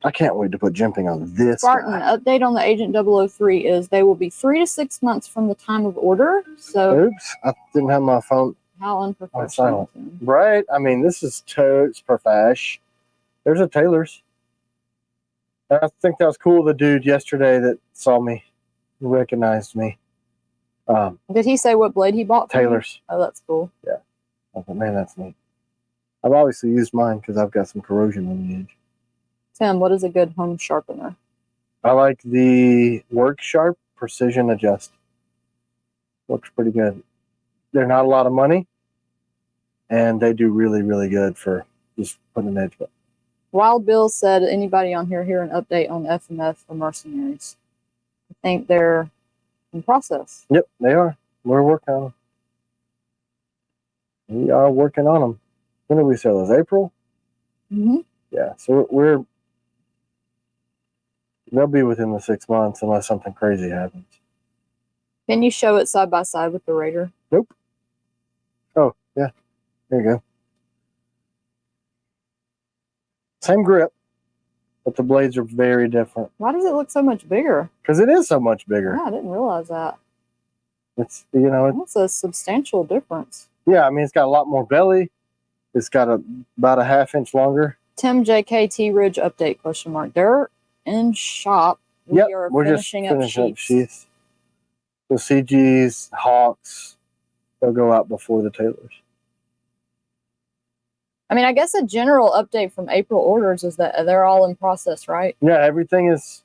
I can't wait to put jumping on this Spartan, guy. update on the Agent 003 is they will be 3 to 6 months from the time of order. So, oops, I didn't have my phone how on unprofessional. silent. Right? I mean, this is totes profesh. There's a Taylor's. I think that was cool. The dude yesterday that saw me recognized me. Did he say what blade he bought? Taylor's. Oh, that's cool. Yeah. I thought, man, that's neat. I've obviously used mine because I've got some corrosion on the edge. Tim, what is a good home sharpener? I like the Work Sharp Precision Adjust. Works pretty good. They're not a lot of money, and they do really, really good for just putting an edge up. Wild Bill said, anybody on here hear an update on FMF for mercenaries? I think they're in process. Yep, they are. We're working on them. We are working on them. When did we sell those? April? Mm-hmm. Yeah, so they'll be within the 6 months unless something crazy happens. Can you show it side by side with the Raider? Nope. Oh, yeah. There you go. Same grip, but the blades are very different. Why does it look so much bigger? Because it is so much bigger. Yeah, I didn't realize that. It's, you know, That's a substantial difference. yeah, I mean, it's got a lot more belly. It's got about a half-inch longer. Tim JKT Ridge update question mark. They're in shop. Yep, are we're just finishing finishing up sheets. up sheaths. The CGs, Hawks, they'll go out before the Taylors. I mean, I guess a general update from April orders is that they're all in process, right? Yeah, everything is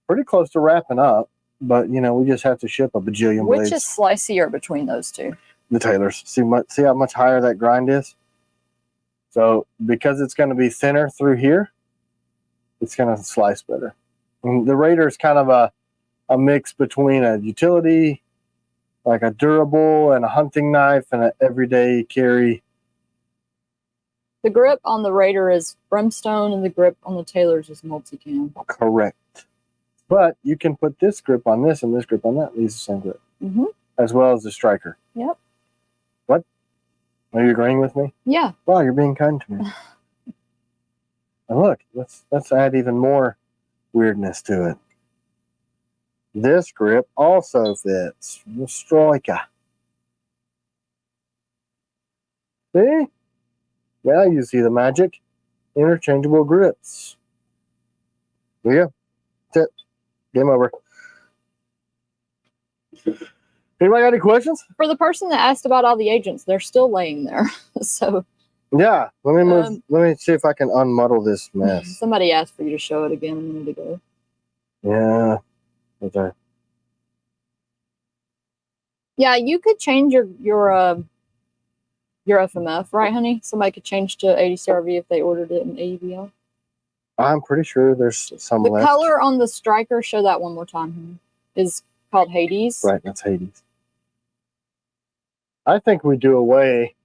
pretty close to wrapping up, but you know, we just have to ship a bajillion blades. Which is slicier between those two? The Taylors. See how much higher that grind is? So because it's going to be thinner through here, it's going to slice better. And the Raider is kind of a a mix between a utility, like a durable, and a hunting knife, and an everyday carry. The grip on the Raider is Brimstone, and the grip on the Taylor's is multicam. Correct. But you can put this grip on this and this grip on that. These are the same grip. Mm-hmm. As well as the striker. Yep. What? Are you agreeing with me? Yeah. Wow, you're being kind to me. And look, let's add even more weirdness to it. This grip also fits the striker. See? Now you see the magic. Interchangeable grips. There you go. That's it. Game over. Anybody got any questions? For the person that asked about all the agents, they're still laying there. So yeah, let me move. Let me see if I can unmuddle this mess. Somebody asked for you to show it again a minute ago. Yeah. Okay. Yeah, you could change your FMF, right, honey? Somebody could change to 80 CRV if they ordered it in AEBL. I'm pretty sure there's some the left. color on the striker, show that one more time, honey, is called Hades. Right, that's Hades. I think we do away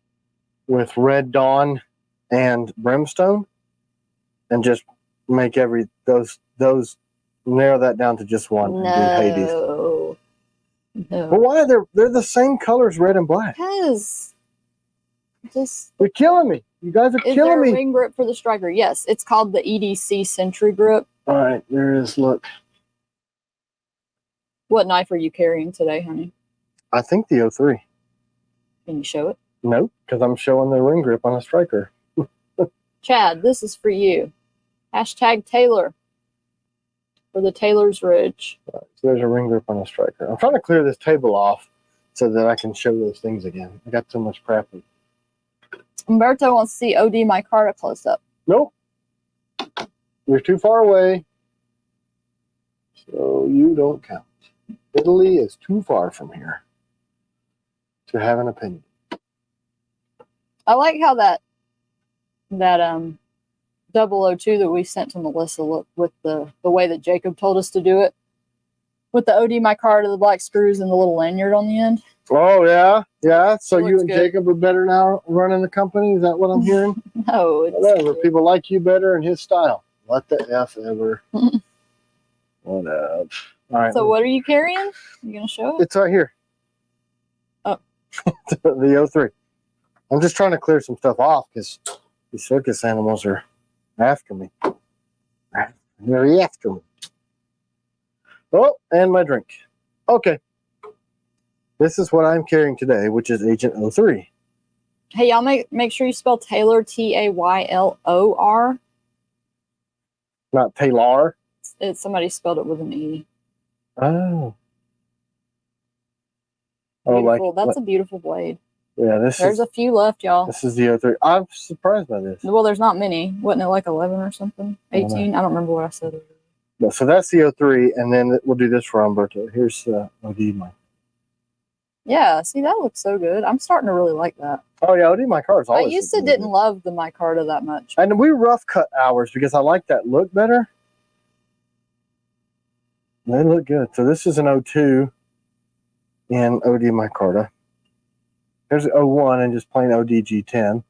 with Red Dawn and Brimstone and just make those narrow that down to just one and do Hades. No. But why? They're the same colors, red and black. Because just You're killing me. You guys are is killing there me. a ring grip for the striker? Yes, it's called the EDC Sentry grip. All right, there it is. Look. What knife are you carrying today, honey? I think the 03. Can you show it? Nope, because I'm showing the ring grip on a striker. Chad, this is for you. Hashtag Taylor for the Taylor's Ridge. Right, so there's a ring grip on a striker. I'm trying to clear this table off so that I can show those things again. I got so much crap. Umberto wants to see OD micarta close up. Nope. You're too far away. So you don't count. Italy is too far from here to have an opinion. I like how that 002 that we sent to Melissa looked with the way that Jacob told us to do it. With the OD micarta, the black screws, and the little lanyard on the end. Oh, yeah? Yeah? So you and good. Jacob are better now running the company? Is that what I'm hearing? No. It's Whatever. People like you better in his style. What the F ever. Whatever. All right. So what are you carrying? You going to show it? It's right here. Oh. The 03. I'm just trying to clear some stuff off because the circus animals are after me. They're after me. Oh, and my drink. Okay. This is what I'm carrying today, which is Agent 03. Hey, y'all make sure you spell Taylor Taylor. Not Taylor. Somebody spelled it with an E. Oh. Beautiful. That's a beautiful blade. Yeah, There's a few left, y'all. This is the 03. I'm surprised by this. Well, there's not many. Wasn't it like 11 or something? 18? I don't remember what I said. No, so that's the 03, and then we'll do this for Umberto. Here's OD Mike. Yeah, see, that looks so good. I'm starting to really like that. Oh, yeah, OD my car's always. I used to didn't love the micarta that much. And we rough cut ours because I like that look better. They look good. So this is an 02 in OD micarta. Here's an 01 and just plain OD G10.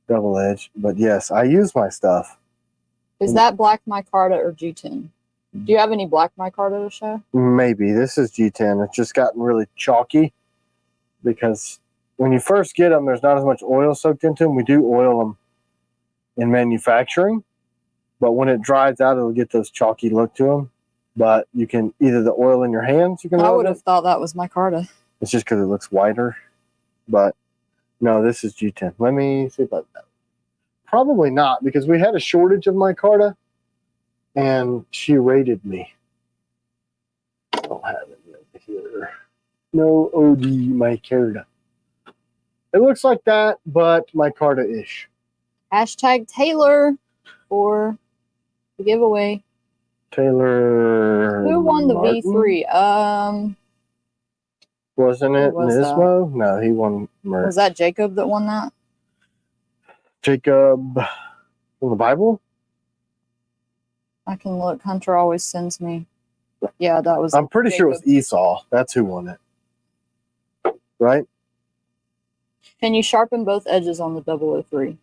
Double edge. But yes, I use my stuff. Is that black micarta or G10? Do you have any black micarta to show? Maybe. This is G10. It's just gotten really chalky because when you first get them, there's not as much oil soaked into them. We do oil them in manufacturing, but when it dries out, it'll get those chalky look to them. But you can either the oil in your hands, you can. I would have thought that was micarta. It's just because it looks whiter, but no, this is G10. Let me see about that. Probably not because we had a shortage of micarta, and she rated me. I don't have it over here. No OD micarta. It looks like that, but micarta-ish. Hashtag Taylor for the giveaway. Taylor. Who won the Martin? V3? Wasn't it was Nismo? No, he won Merc. Was that Jacob that won that? Jacob from the Bible? I can look. Hunter always sends me. Yeah, that was. I'm pretty sure it was Jacob. Esau. That's who won it. Right? Can you sharpen both edges on the 003?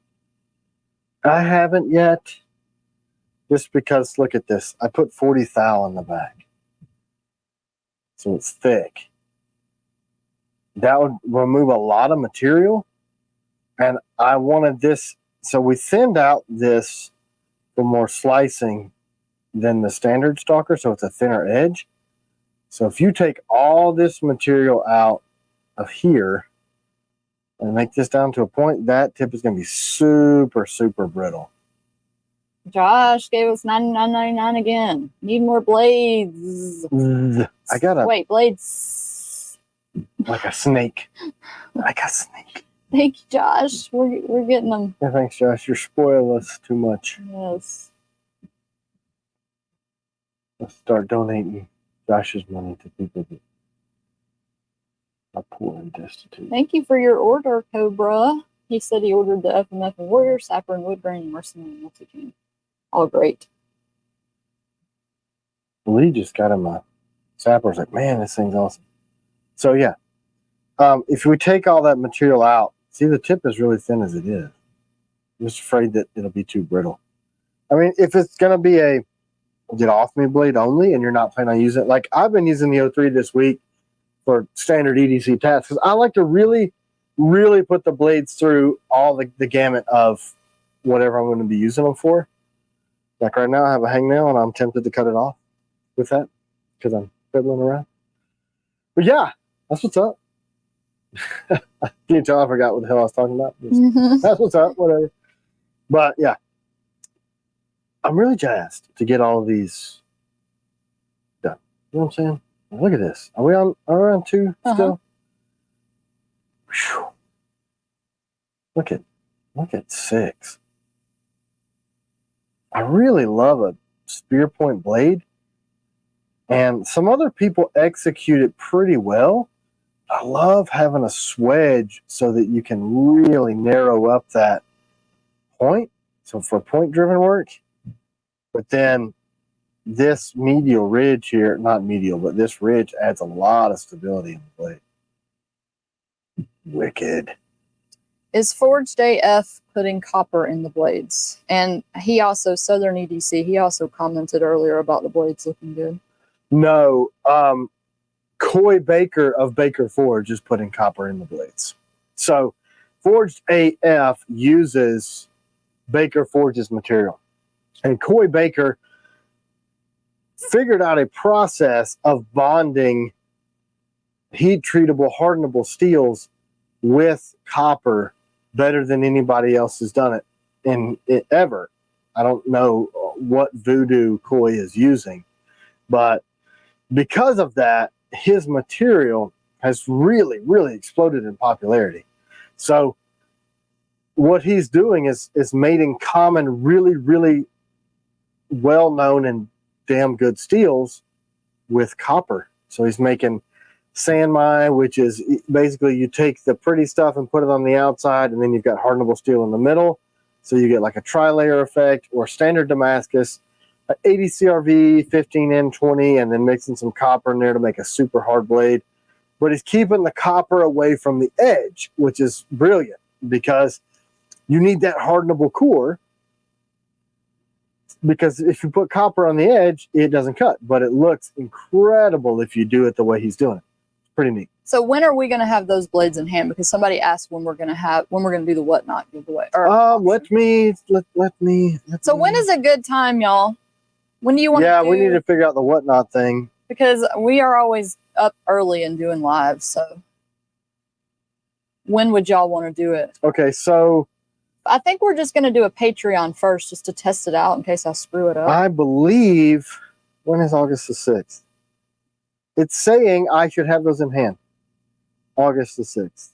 I haven't yet. Just because, look at this. I put 40 thou on the back. So it's thick. That would remove a lot of material. And I wanted this. So we thinned out this for more slicing than the standard stalker. So it's a thinner edge. So if you take all this material out of here and make this down to a point, that tip is going to be super, super brittle. Josh gave us $99.99 again. Need more blades. I got a Wait, blades. like a snake. Like a snake. Thank you, Josh. We're getting them. Yeah, thanks, Josh. You're spoiling us too much. Yes. Let's start donating Josh's money to people that are poor and destitute. Thank you for your order, Cobra. He said he ordered the FMF and Warrior, Sapper, and Wood Grain, and Mercenary and Multi-King. All great. Lee just got him a sapper. I was like, man, this thing's awesome. So, yeah. If we take all that material out, see, the tip is really thin as it is. I'm just afraid that it'll be too brittle. I mean, if it's going to be a get off me blade only and you're not planning on using it, like I've been using the 03 this week for standard EDC tasks because I like to really, really put the blades through all the gamut of whatever I'm going to be using them for. Like right now, I have a hangnail and I'm tempted to cut it off with that because I'm fiddling around. But yeah, that's what's up. Can you tell I forgot what the hell I was talking about? That's what's up, whatever. But yeah, I'm really jazzed to get all of these done. You know what I'm saying? Look at this. Are we on 2 still? Whew. Look at 6. I really love a spear point blade, and some other people execute it pretty well. I love having a swedge so that you can really narrow up that point. So for point driven work, but then this medial ridge here, not medial, but this ridge adds a lot of stability in the blade. Wicked. Is Forged AF putting copper in the blades? And he also, Southern EDC, he also commented earlier about the blades looking good. No, Coy Baker of Baker Forge is putting copper in the blades. So Forged AF uses Baker Forge's material. And Coy Baker figured out a process of bonding heat treatable, hardenable steels with copper better than anybody else has done it in it ever. I don't know what voodoo Coy is using, but because of that, his material has really, really exploded in popularity. So what he's doing is mating common, really, really well-known and damn good steels with copper. So he's making Sanmai, which is basically you take the pretty stuff and put it on the outside, and then you've got hardenable steel in the middle. So you get like a tri-layer effect, or standard Damascus, 80 CRV, 15N20, and then mixing some copper in there to make a super hard blade. But he's keeping the copper away from the edge, which is brilliant because you need that hardenable core. Because if you put copper on the edge, it doesn't cut, but it looks incredible if you do it the way he's doing it. It's pretty neat. So when are we going to have those blades in hand? Because somebody asked when we're going to do the whatnot giveaway. Let me. So when is a good time, y'all? When do you want to? Yeah, we need to figure out the whatnot thing. Because we are always up early and doing live. So when would y'all want to do it? Okay, so I think we're just going to do a Patreon first just to test it out in case I screw it up. I believe, when is August the 6th? It's saying I should have those in hand. August the 6th.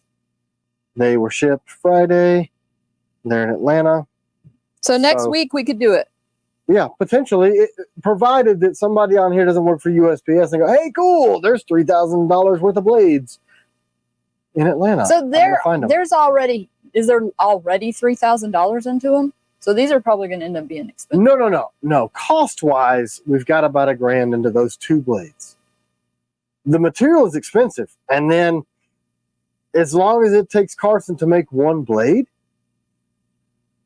They were shipped Friday. They're in Atlanta. So next week we could do it. Yeah, potentially, provided that somebody on here doesn't work for USPS and go, hey, cool, there's $3,000 worth of blades in Atlanta. So is there already $3,000 into them? So these are probably going to end up being expensive. No. Cost-wise, we've got about $1,000 into those 2 blades. The material is expensive. And then as long as it takes Carson to make 1 blade,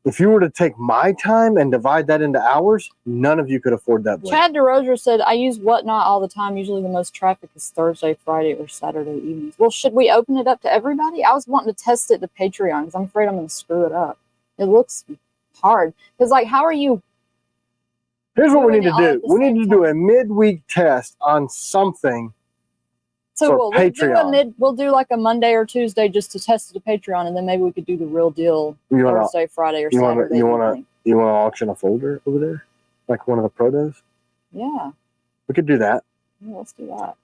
if you were to take my time and divide that into hours, none of you could afford that blade. Chad DeRozier said, I use Whatnot all the time. Usually the most traffic is Thursday, Friday, or Saturday evenings. Well, should we open it up to everybody? I was wanting to test it to Patreon because I'm afraid I'm going to screw it up. It looks hard. Because, like, how are you? Here's what we need to do. We need to do a midweek test on something. So we'll do like a Monday or Tuesday just to test it to Patreon, and then maybe we could do the real deal Thursday, Friday, or Saturday. You want to auction a folder over there, like one of the protos? Yeah, we could do that. Yeah, let's do that.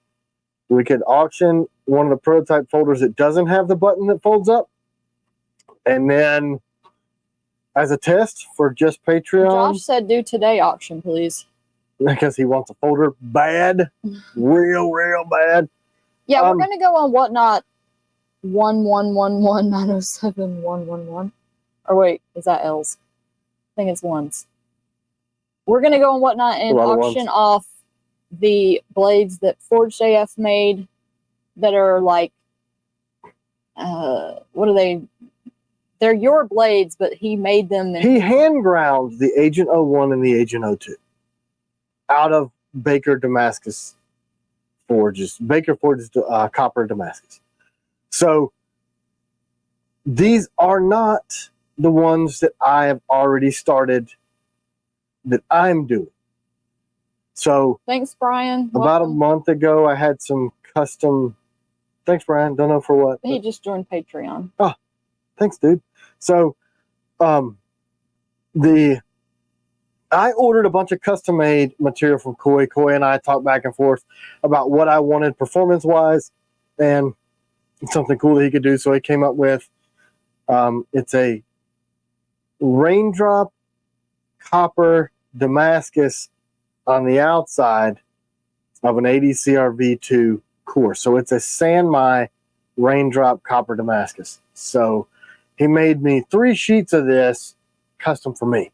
We could auction one of the prototype folders that doesn't have the button that folds up, and then as a test for just Patreon. Josh said, "Do today auction, please," because he wants a folder bad, real bad. Yeah, we're going to go on Whatnot 11119071111. Or wait, is that L's? I think it's ones. We're going to go on Whatnot and auction off the blades that Forged AF made that are like, what are they? They're your blades, but he made them. He hand ground the Agent 01 and the Agent 02 out of Baker Damascus. Baker forges copper Damascus. So these are not the ones that I have already started that I'm doing. So thanks, Brian. About a month ago, I had some custom. Thanks, Brian. Don't know for what. He just joined Patreon. Oh, thanks, dude. So I ordered a bunch of custom-made material from Koi. Koi and I talked back and forth about what I wanted performance-wise and something cool that he could do. So he came up with, it's a raindrop copper Damascus on the outside of an 80 CRV2 core. So it's a Sanmai raindrop copper Damascus. So he made me 3 sheets of this custom for me.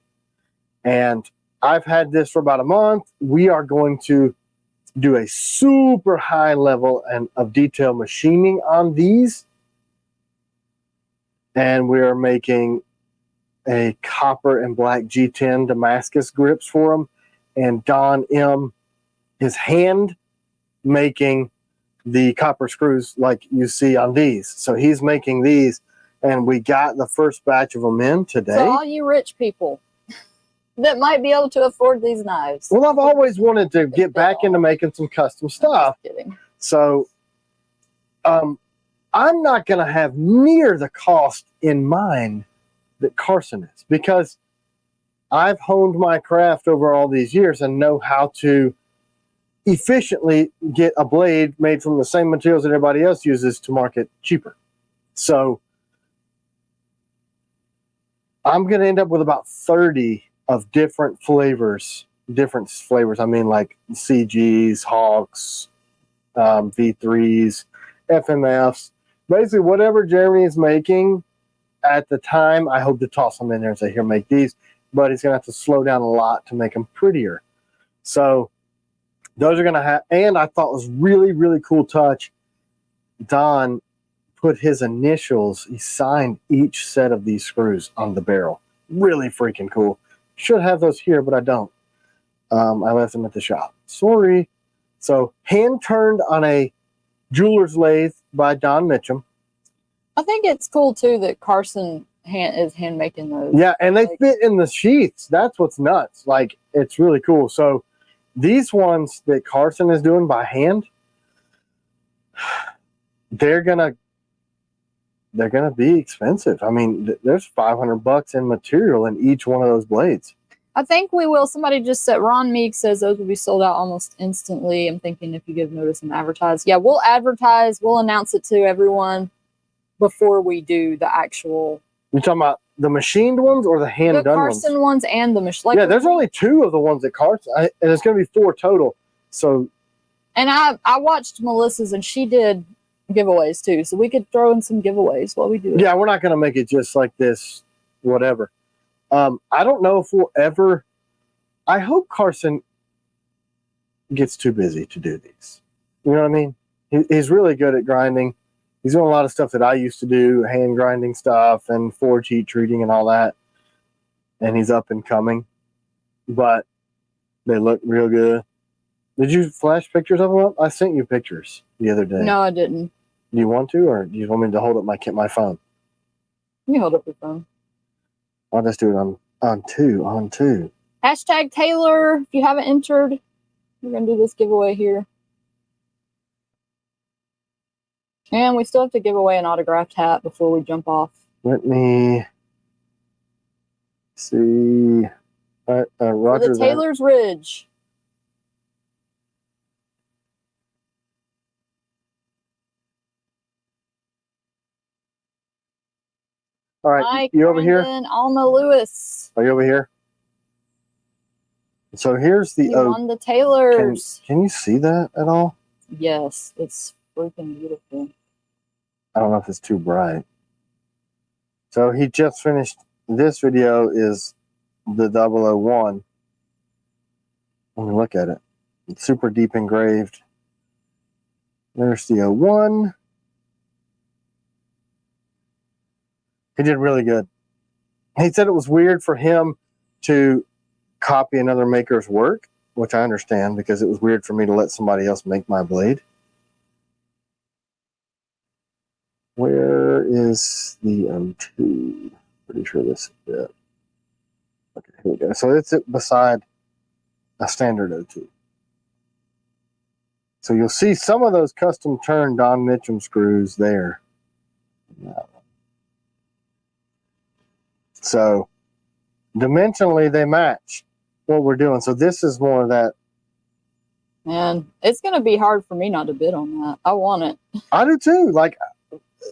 And I've had this for about a month. We are going to do a super high level of detail machining on these. And we are making a copper and black G10 Damascus grips for them. And Don M is hand making the copper screws like you see on these. So he's making these. And we got the first batch of them in today. So all you rich people that might be able to afford these knives. Well, I've always wanted to get back into making some custom stuff. Just kidding. So I'm not going to have near the cost in mind that Carson is, because I've honed my craft over all these years and know how to efficiently get a blade made from the same materials that everybody else uses to market cheaper. So I'm going to end up with about 30 of different flavors. I mean, like CGs, Hawks, V3s, FMFs, basically whatever Jeremy is making at the time. I hope to toss them in there and say, here, make these, but he's going to have to slow down a lot to make them prettier. So those are going to have, and I thought was really, really cool touch. Don put his initials, he signed each set of these screws on the barrel. Really freaking cool. Should have those here, but I don't. I left them at the shop. Sorry. So hand turned on a jeweler's lathe by Don Mitchum. I think it's cool too that Carson is hand making those. Yeah, and they fit in the sheaths. That's what's nuts. Like, it's really cool. So these ones that Carson is doing by hand, they're gonna be expensive. I mean, there's $500 in material in each one of those blades. I think we will. Somebody just said, Ron Meek says those will be sold out almost instantly. I'm thinking if you give notice and advertise. Yeah, we'll advertise. We'll announce it to everyone before we do the actual. You're talking about the machined ones or the hand done ones? The Carson ones and the machine. Like, yeah, there's only 2 of the ones that Carson, and it's going to be 4 total. So, and I watched Melissa's and she did giveaways too, so we could throw in some giveaways while we do it. Yeah, we're not going to make it just like this, whatever. I don't know if we'll ever. I hope Carson gets too busy to do these. You know what I mean? He's really good at grinding. He's doing a lot of stuff that I used to do, hand grinding stuff and forge heat treating and all that. And he's up and coming. But they look real good. Did you flash pictures of them up? I sent you pictures the other day. No, I didn't. Do you want to, or do you want me to hold up my phone? You hold up your phone. I'll just do it on two. Hashtag Taylor, if you haven't entered, we're going to do this giveaway here. And we still have to give away an autographed hat before we jump off. Let me see. Roger, For the Taylor's Ridge. All right, Mike, you over here? Alma Lewis. Are you over here? So here's the You won the Taylors. Can you see that at all? Yes, it's freaking beautiful. I don't know if it's too bright. So he just finished. This video is the 001. Let me look at it. It's super deep engraved. There's the 01. He did really good. He said it was weird for him to copy another maker's work, which I understand because it was weird for me to let somebody else make my blade. Where is the M2? Pretty sure this is it. Okay, here we go. So it's beside a standard O2. So you'll see some of those custom turned Don Mitchum screws there. So dimensionally, they match what we're doing. So this is more of that. Man, it's going to be hard for me not to bid on that. I want it. I do too. Like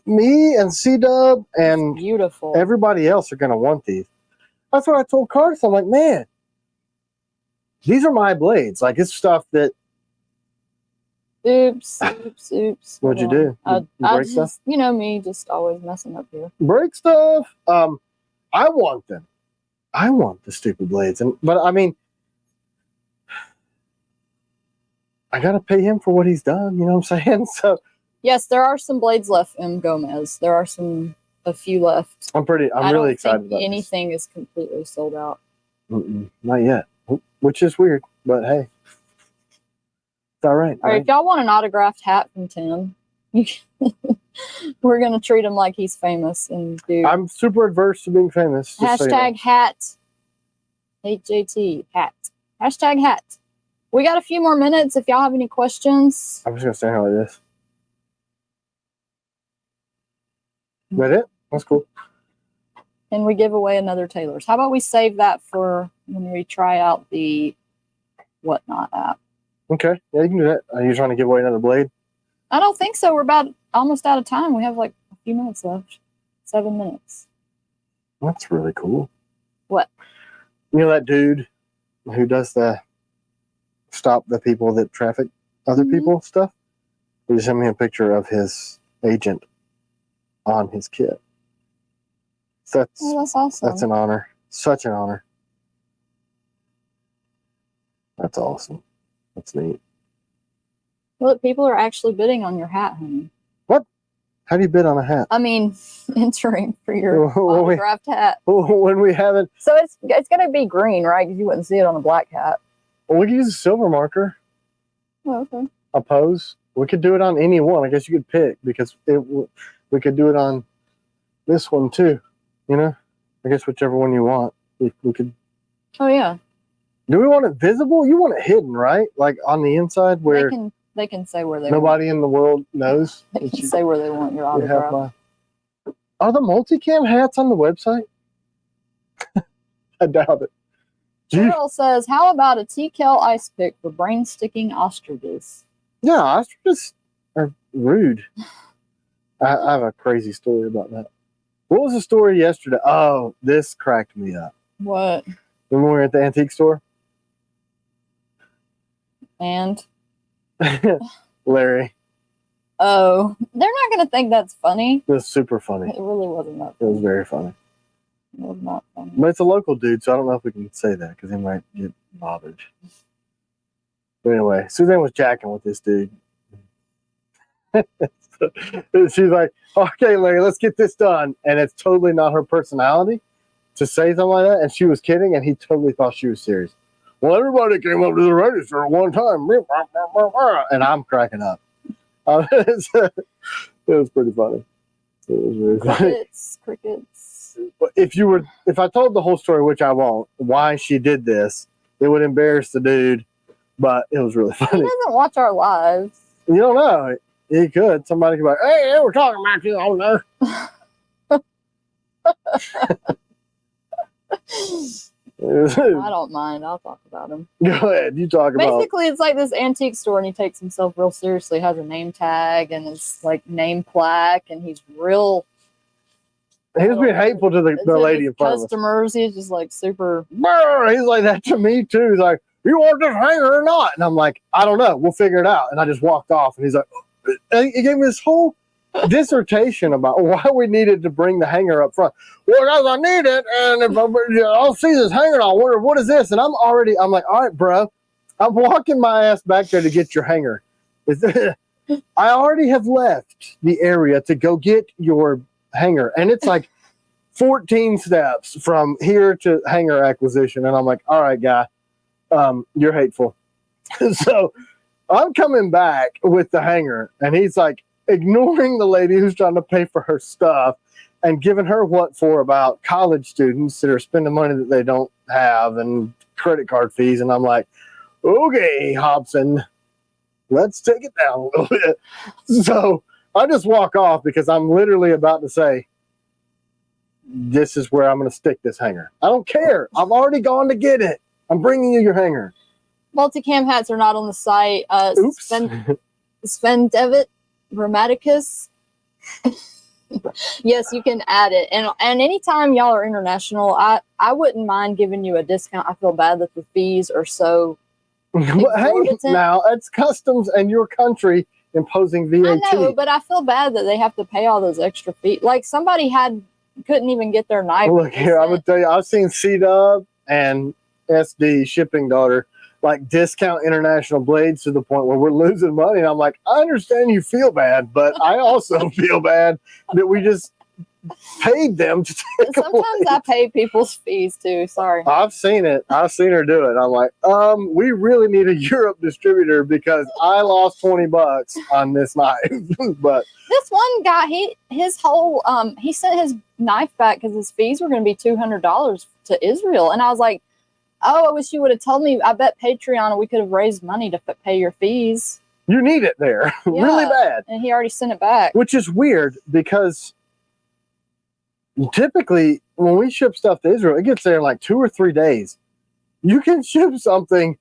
me and C-Dub and beautiful. Everybody else are going to want these. That's what I told Carson. I'm like, man, these are my blades. Like it's stuff that. Oops. What'd you do? I break just, stuff? you know me, just always messing up here. Break stuff. I want them. I want the stupid blades, but I mean, I gotta pay him for what he's done. You know what I'm saying? So yes, there are some blades left, M. Gomez. There are a few left. I'm really excited about anything is completely sold out. Not yet, which is weird, but hey, it's all right. All right, if y'all want an autographed hat from Tim, we're gonna treat him like he's famous and do. I'm super adverse to being famous. Hashtag hat. HJT hat. Hashtag hat. We got a few more minutes. If y'all have any questions, I'm just gonna stand here like this. Is that it? That's cool. Can we give away another Taylor's? How about we save that for when we try out the Whatnot app? Okay, yeah, you can do that. Are you trying to give away another blade? I don't think so. We're about almost out of time. We have like a few minutes left. 7 minutes. That's really cool. What? You know that dude who does the stop the people that traffic other people stuff? He just sent me a picture of his agent on his kit. So that's awesome. That's an honor. Such an honor. That's awesome. That's neat. Look, people are actually bidding on your hat, honey. What? How do you bid on a hat? I mean, entering for your autographed hat. When we haven't. So it's going to be green, right? Because you wouldn't see it on a black hat. Well, we could use a silver marker. Oh, okay. Oppose. We could do it on any one. I guess you could pick because we could do it on this one too. You know, I guess whichever one you want. We could. Oh yeah. Do we want it visible? You want it hidden, right? Like on the inside where they can say where they nobody in the world knows. They can say where they want your autograph. Are the multicam hats on the website? I doubt it. Cheryl says, how about a T.Kell ice pick for brain sticking ostriches? Yeah, ostriches are rude. I have a crazy story about that. What was the story yesterday? Oh, this cracked me up. What? When we were at the antique store? And? Larry. Oh, they're not going to think that's funny. It was super funny. It really wasn't that funny. It was very funny. was not funny. But it's a local dude, so I don't know if we can say that because he might get bothered. But anyway, Suzanne was jacking with this dude. She's like, okay, Larry, let's get this done. And it's totally not her personality to say something like that. And she was kidding, and he totally thought she was serious. Well, everybody came up to the register at one time. And I'm cracking up. It was pretty funny. It was really funny. Crickets. If I told the whole story, which I won't, why she did this, it would embarrass the dude. But it was really He funny. doesn't watch our lives. You don't know. He could. Somebody could be like, hey, we're talking about you on there. I don't mind. I'll talk about him. Go ahead. You talk about. Basically, it's like this antique store, and he takes himself real seriously. Has a name tag and his like name plaque, and he's real. He was being hateful to the lady in front of us. Customers. He's just like super. He's like that to me too. He's like, you want this hanger or not? And I'm like, I don't know. We'll figure it out. And I just walked off. And he's like, and he gave me this whole dissertation about why we needed to bring the hanger up front. Well, because I need it, and if I'll see this hanger, I'll wonder what is this. And I'm like, all right, bro, I'm walking my ass back there to get your hanger. I already have left the area to go get your hanger, and it's like 14 steps from here to hanger acquisition. And I'm like, all right, guy, you're hateful. So I'm coming back with the hanger, and he's like ignoring the lady who's trying to pay for her stuff and giving her what for about college students that are spending money that they don't have and credit card fees. And I'm like, okay, Hobson, let's take it down a little bit. So I just walk off because I'm literally about to say, this is where I'm going to stick this hanger. I don't care. I've already gone to get it. I'm bringing you your hanger. Multicam hats are not on the site. Oops. Sven Devitt, Grammaticus. Yes, you can add it. And anytime y'all are international, I wouldn't mind giving you a discount. I feel bad that the fees are so Hey, now it's customs and your country imposing VAT. I know, but I feel bad that they have to pay all those extra fees. Like somebody couldn't even get their knife. Look here, I'm gonna tell you, I've seen C-Dub and SD shipping daughter like discount international blades to the point where we're losing money. And I'm like, I understand you feel bad, but I also feel bad that we just paid them to take a Sometimes blade. I pay people's fees too. Sorry. I've seen it. I've seen her do it. I'm like, we really need a Europe distributor because I lost $20 on this knife. But This one guy, he sent his knife back because his fees were going to be $200 to Israel, and I was like, oh, I wish you would have told me. I bet Patreon and we could have raised money to pay your fees. you need it there really bad. And he already sent it back. Which is weird because typically when we ship stuff to Israel, it gets there in like 2 or 3 days. You can ship something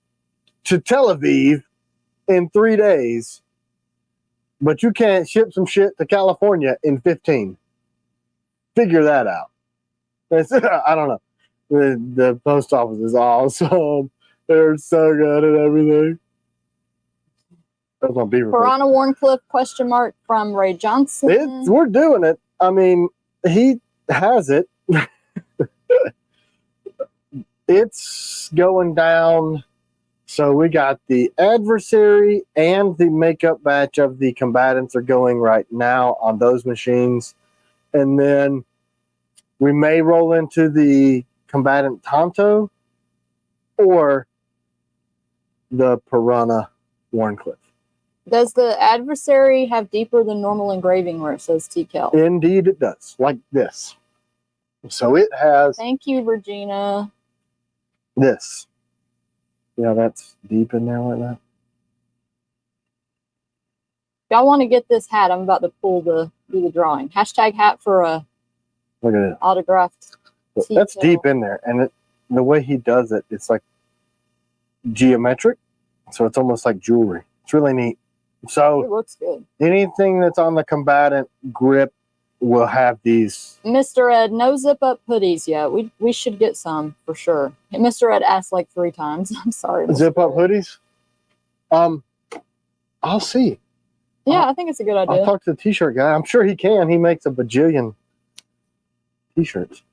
to Tel Aviv in 3 days, but you can't ship some shit to California in 15. Figure that out. I don't know. The post office is awesome. They're so good at everything. That's my beaver. Piranha Warncliffe ? From Ray Johnson. We're doing it. I mean, he has it. It's going down. So we got the adversary and the makeup batch of the combatants are going right now on those machines. And then we may roll into the combatant Tonto or the Piranha Warncliffe. Does the adversary have deeper than normal engraving where it says T.Kell? Indeed it does, like this. So it has Thank you, Regina. this. Yeah, that's deep in there like that. If y'all want to get this hat, I'm about to do the drawing. Hashtag hat for a Look at it. autographed That's T.Kell. deep in there. And the way he does it, it's like geometric. So it's almost like jewelry. It's really neat. It So looks good. anything that's on the combatant grip will have these. Mr. Ed, no zip up hoodies yet. We should get some for sure. And Mr. Ed asked like 3 times. I'm sorry. Mr. Zip up Ed. hoodies. I'll see. Yeah, I think it's a good idea. I'll talk to the t-shirt guy. I'm sure he can. He makes a bajillion t-shirts.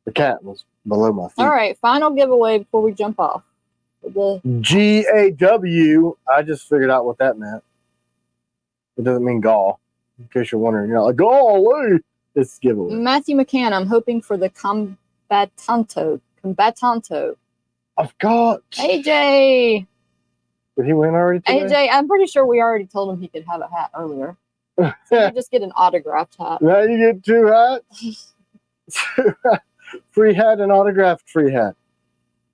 The cat was below my feet. All right, final giveaway before we jump off. The GAW. I just figured out what that meant. It doesn't mean gall. In case you're wondering, you're like, golly. It's giveaway. Matthew McCann, I'm hoping for the Combatanto. I've got. AJ! Did he win already today? AJ, I'm pretty sure we already told him he could have a hat earlier. So you just get an autographed hat. Now you get 2 hats. Free hat and autographed free hat.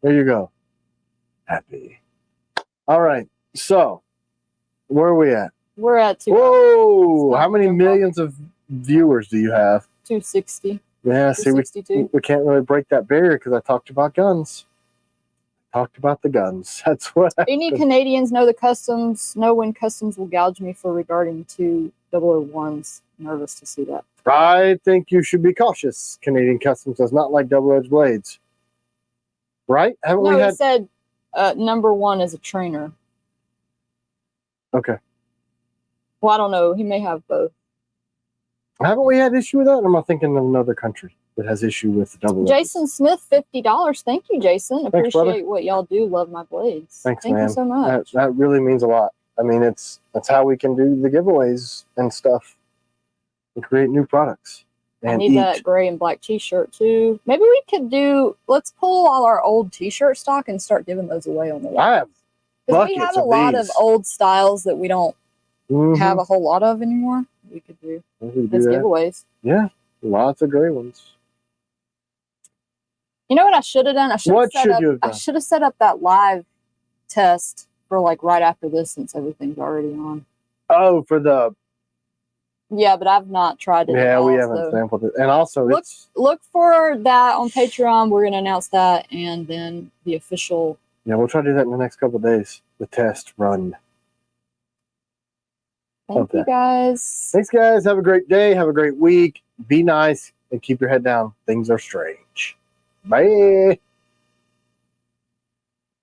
There you go. Happy. All right. So, where are we at? We're at 2. Whoa! How many millions of viewers do you have? 260. Yeah, see, we 262. can't really break that barrier because I talked about guns. Talked about the guns. That's what. Any Canadians know the customs? Know when customs will gouge me for regarding 2001s. Nervous to see that. I think you should be cautious. Canadian Customs does not like double-edged blades. Right? Haven't No, we he had... said number 1 is a trainer. Okay. Well, I don't know. He may have both. Haven't we had issue with that? Or am I thinking of another country that has issue with double-edged? Jason Smith, $50. Thank you, Jason. Thanks, brother. Appreciate what y'all do. Love my blades. Thanks, Thank man. you so much. That really means a lot. I mean, that's how we can do the giveaways and stuff and create new products. And I need that gray and black t-shirt too. Maybe we could let's pull all our old t-shirt stock and start giving those away on the I have because we have a lot of old styles that we don't have a whole lot of anymore. We could do as giveaways. Yeah, lots of gray ones. You know what I should have done? I I should have set up that live test for like right after this since everything's already on. Oh, for the... Yeah, but I've not tried it. Yeah, we haven't sampled it. And also, look for that on Patreon. We're going to announce that, and then the official. Yeah, we'll try to do that in the next couple of days. The test run. Thank you, guys. Thanks, guys. Have a great day. Have a great week. Be nice and keep your head down. Things are strange. Bye.